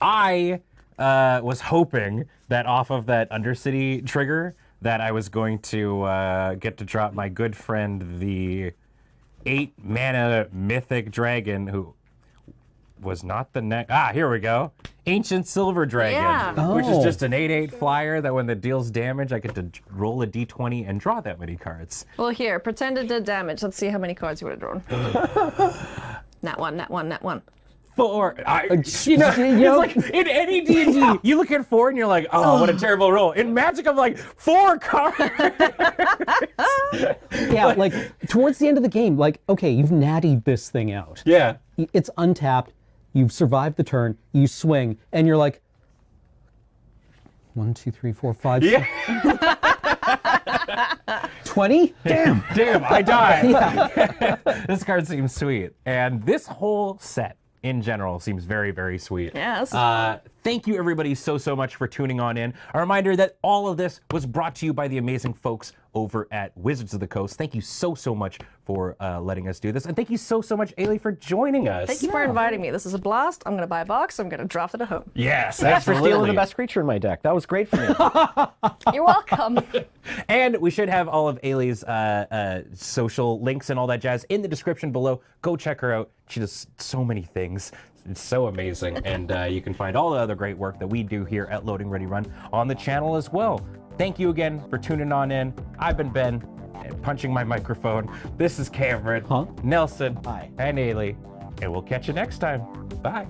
I was hoping that off of that Undercity trigger that I was going to get to drop my good friend, the 8-mana Mythic Dragon, who was not the next. Here we go. Ancient Silver Dragon, Yeah. which is Oh. just an 8/8 flyer that when it deals damage, I get to roll a d20 and draw that many cards. Well, here, pretend it did damage. Let's see how many cards you would have drawn. Nat 1, nat 1, nat 1. 4. You know- It's like in any D&D, you look at 4 and you're like, oh, what a terrible roll. In Magic, I'm like, 4 cards. Yeah, like towards the end of the game, like, okay, you've nattied this thing out. Yeah. It's untapped. You've survived the turn. You swing, and you're like, 1, 2, 3, 4, 5. Yeah. 20? Damn. Damn, I died. This card seems sweet. And this whole set in general seems very, very sweet. Yeah, this is Thank you everybody so much for tuning on in. A reminder that all of this was brought to you by the amazing folks over at Wizards of the Coast. Thank you so much for letting us do this. And thank you so much, Ailey, for joining us. Thank you for inviting me. This is a blast. I'm going to buy a box. I'm going to draft it at home. Yes, Thanks for stealing absolutely. the best creature in my deck. That was great for me. You're welcome. And we should have all of Ailey's social links and all that jazz in the description below. Go check her out. She does so many things. It's so amazing. And you can find all the other great work that we do here at Loading Ready Run on the channel as well. Thank you again for tuning on in. I've been Ben, and punching my microphone. This is Cameron, Nelson, Hi. and Ailey. And we'll catch you next time. Bye.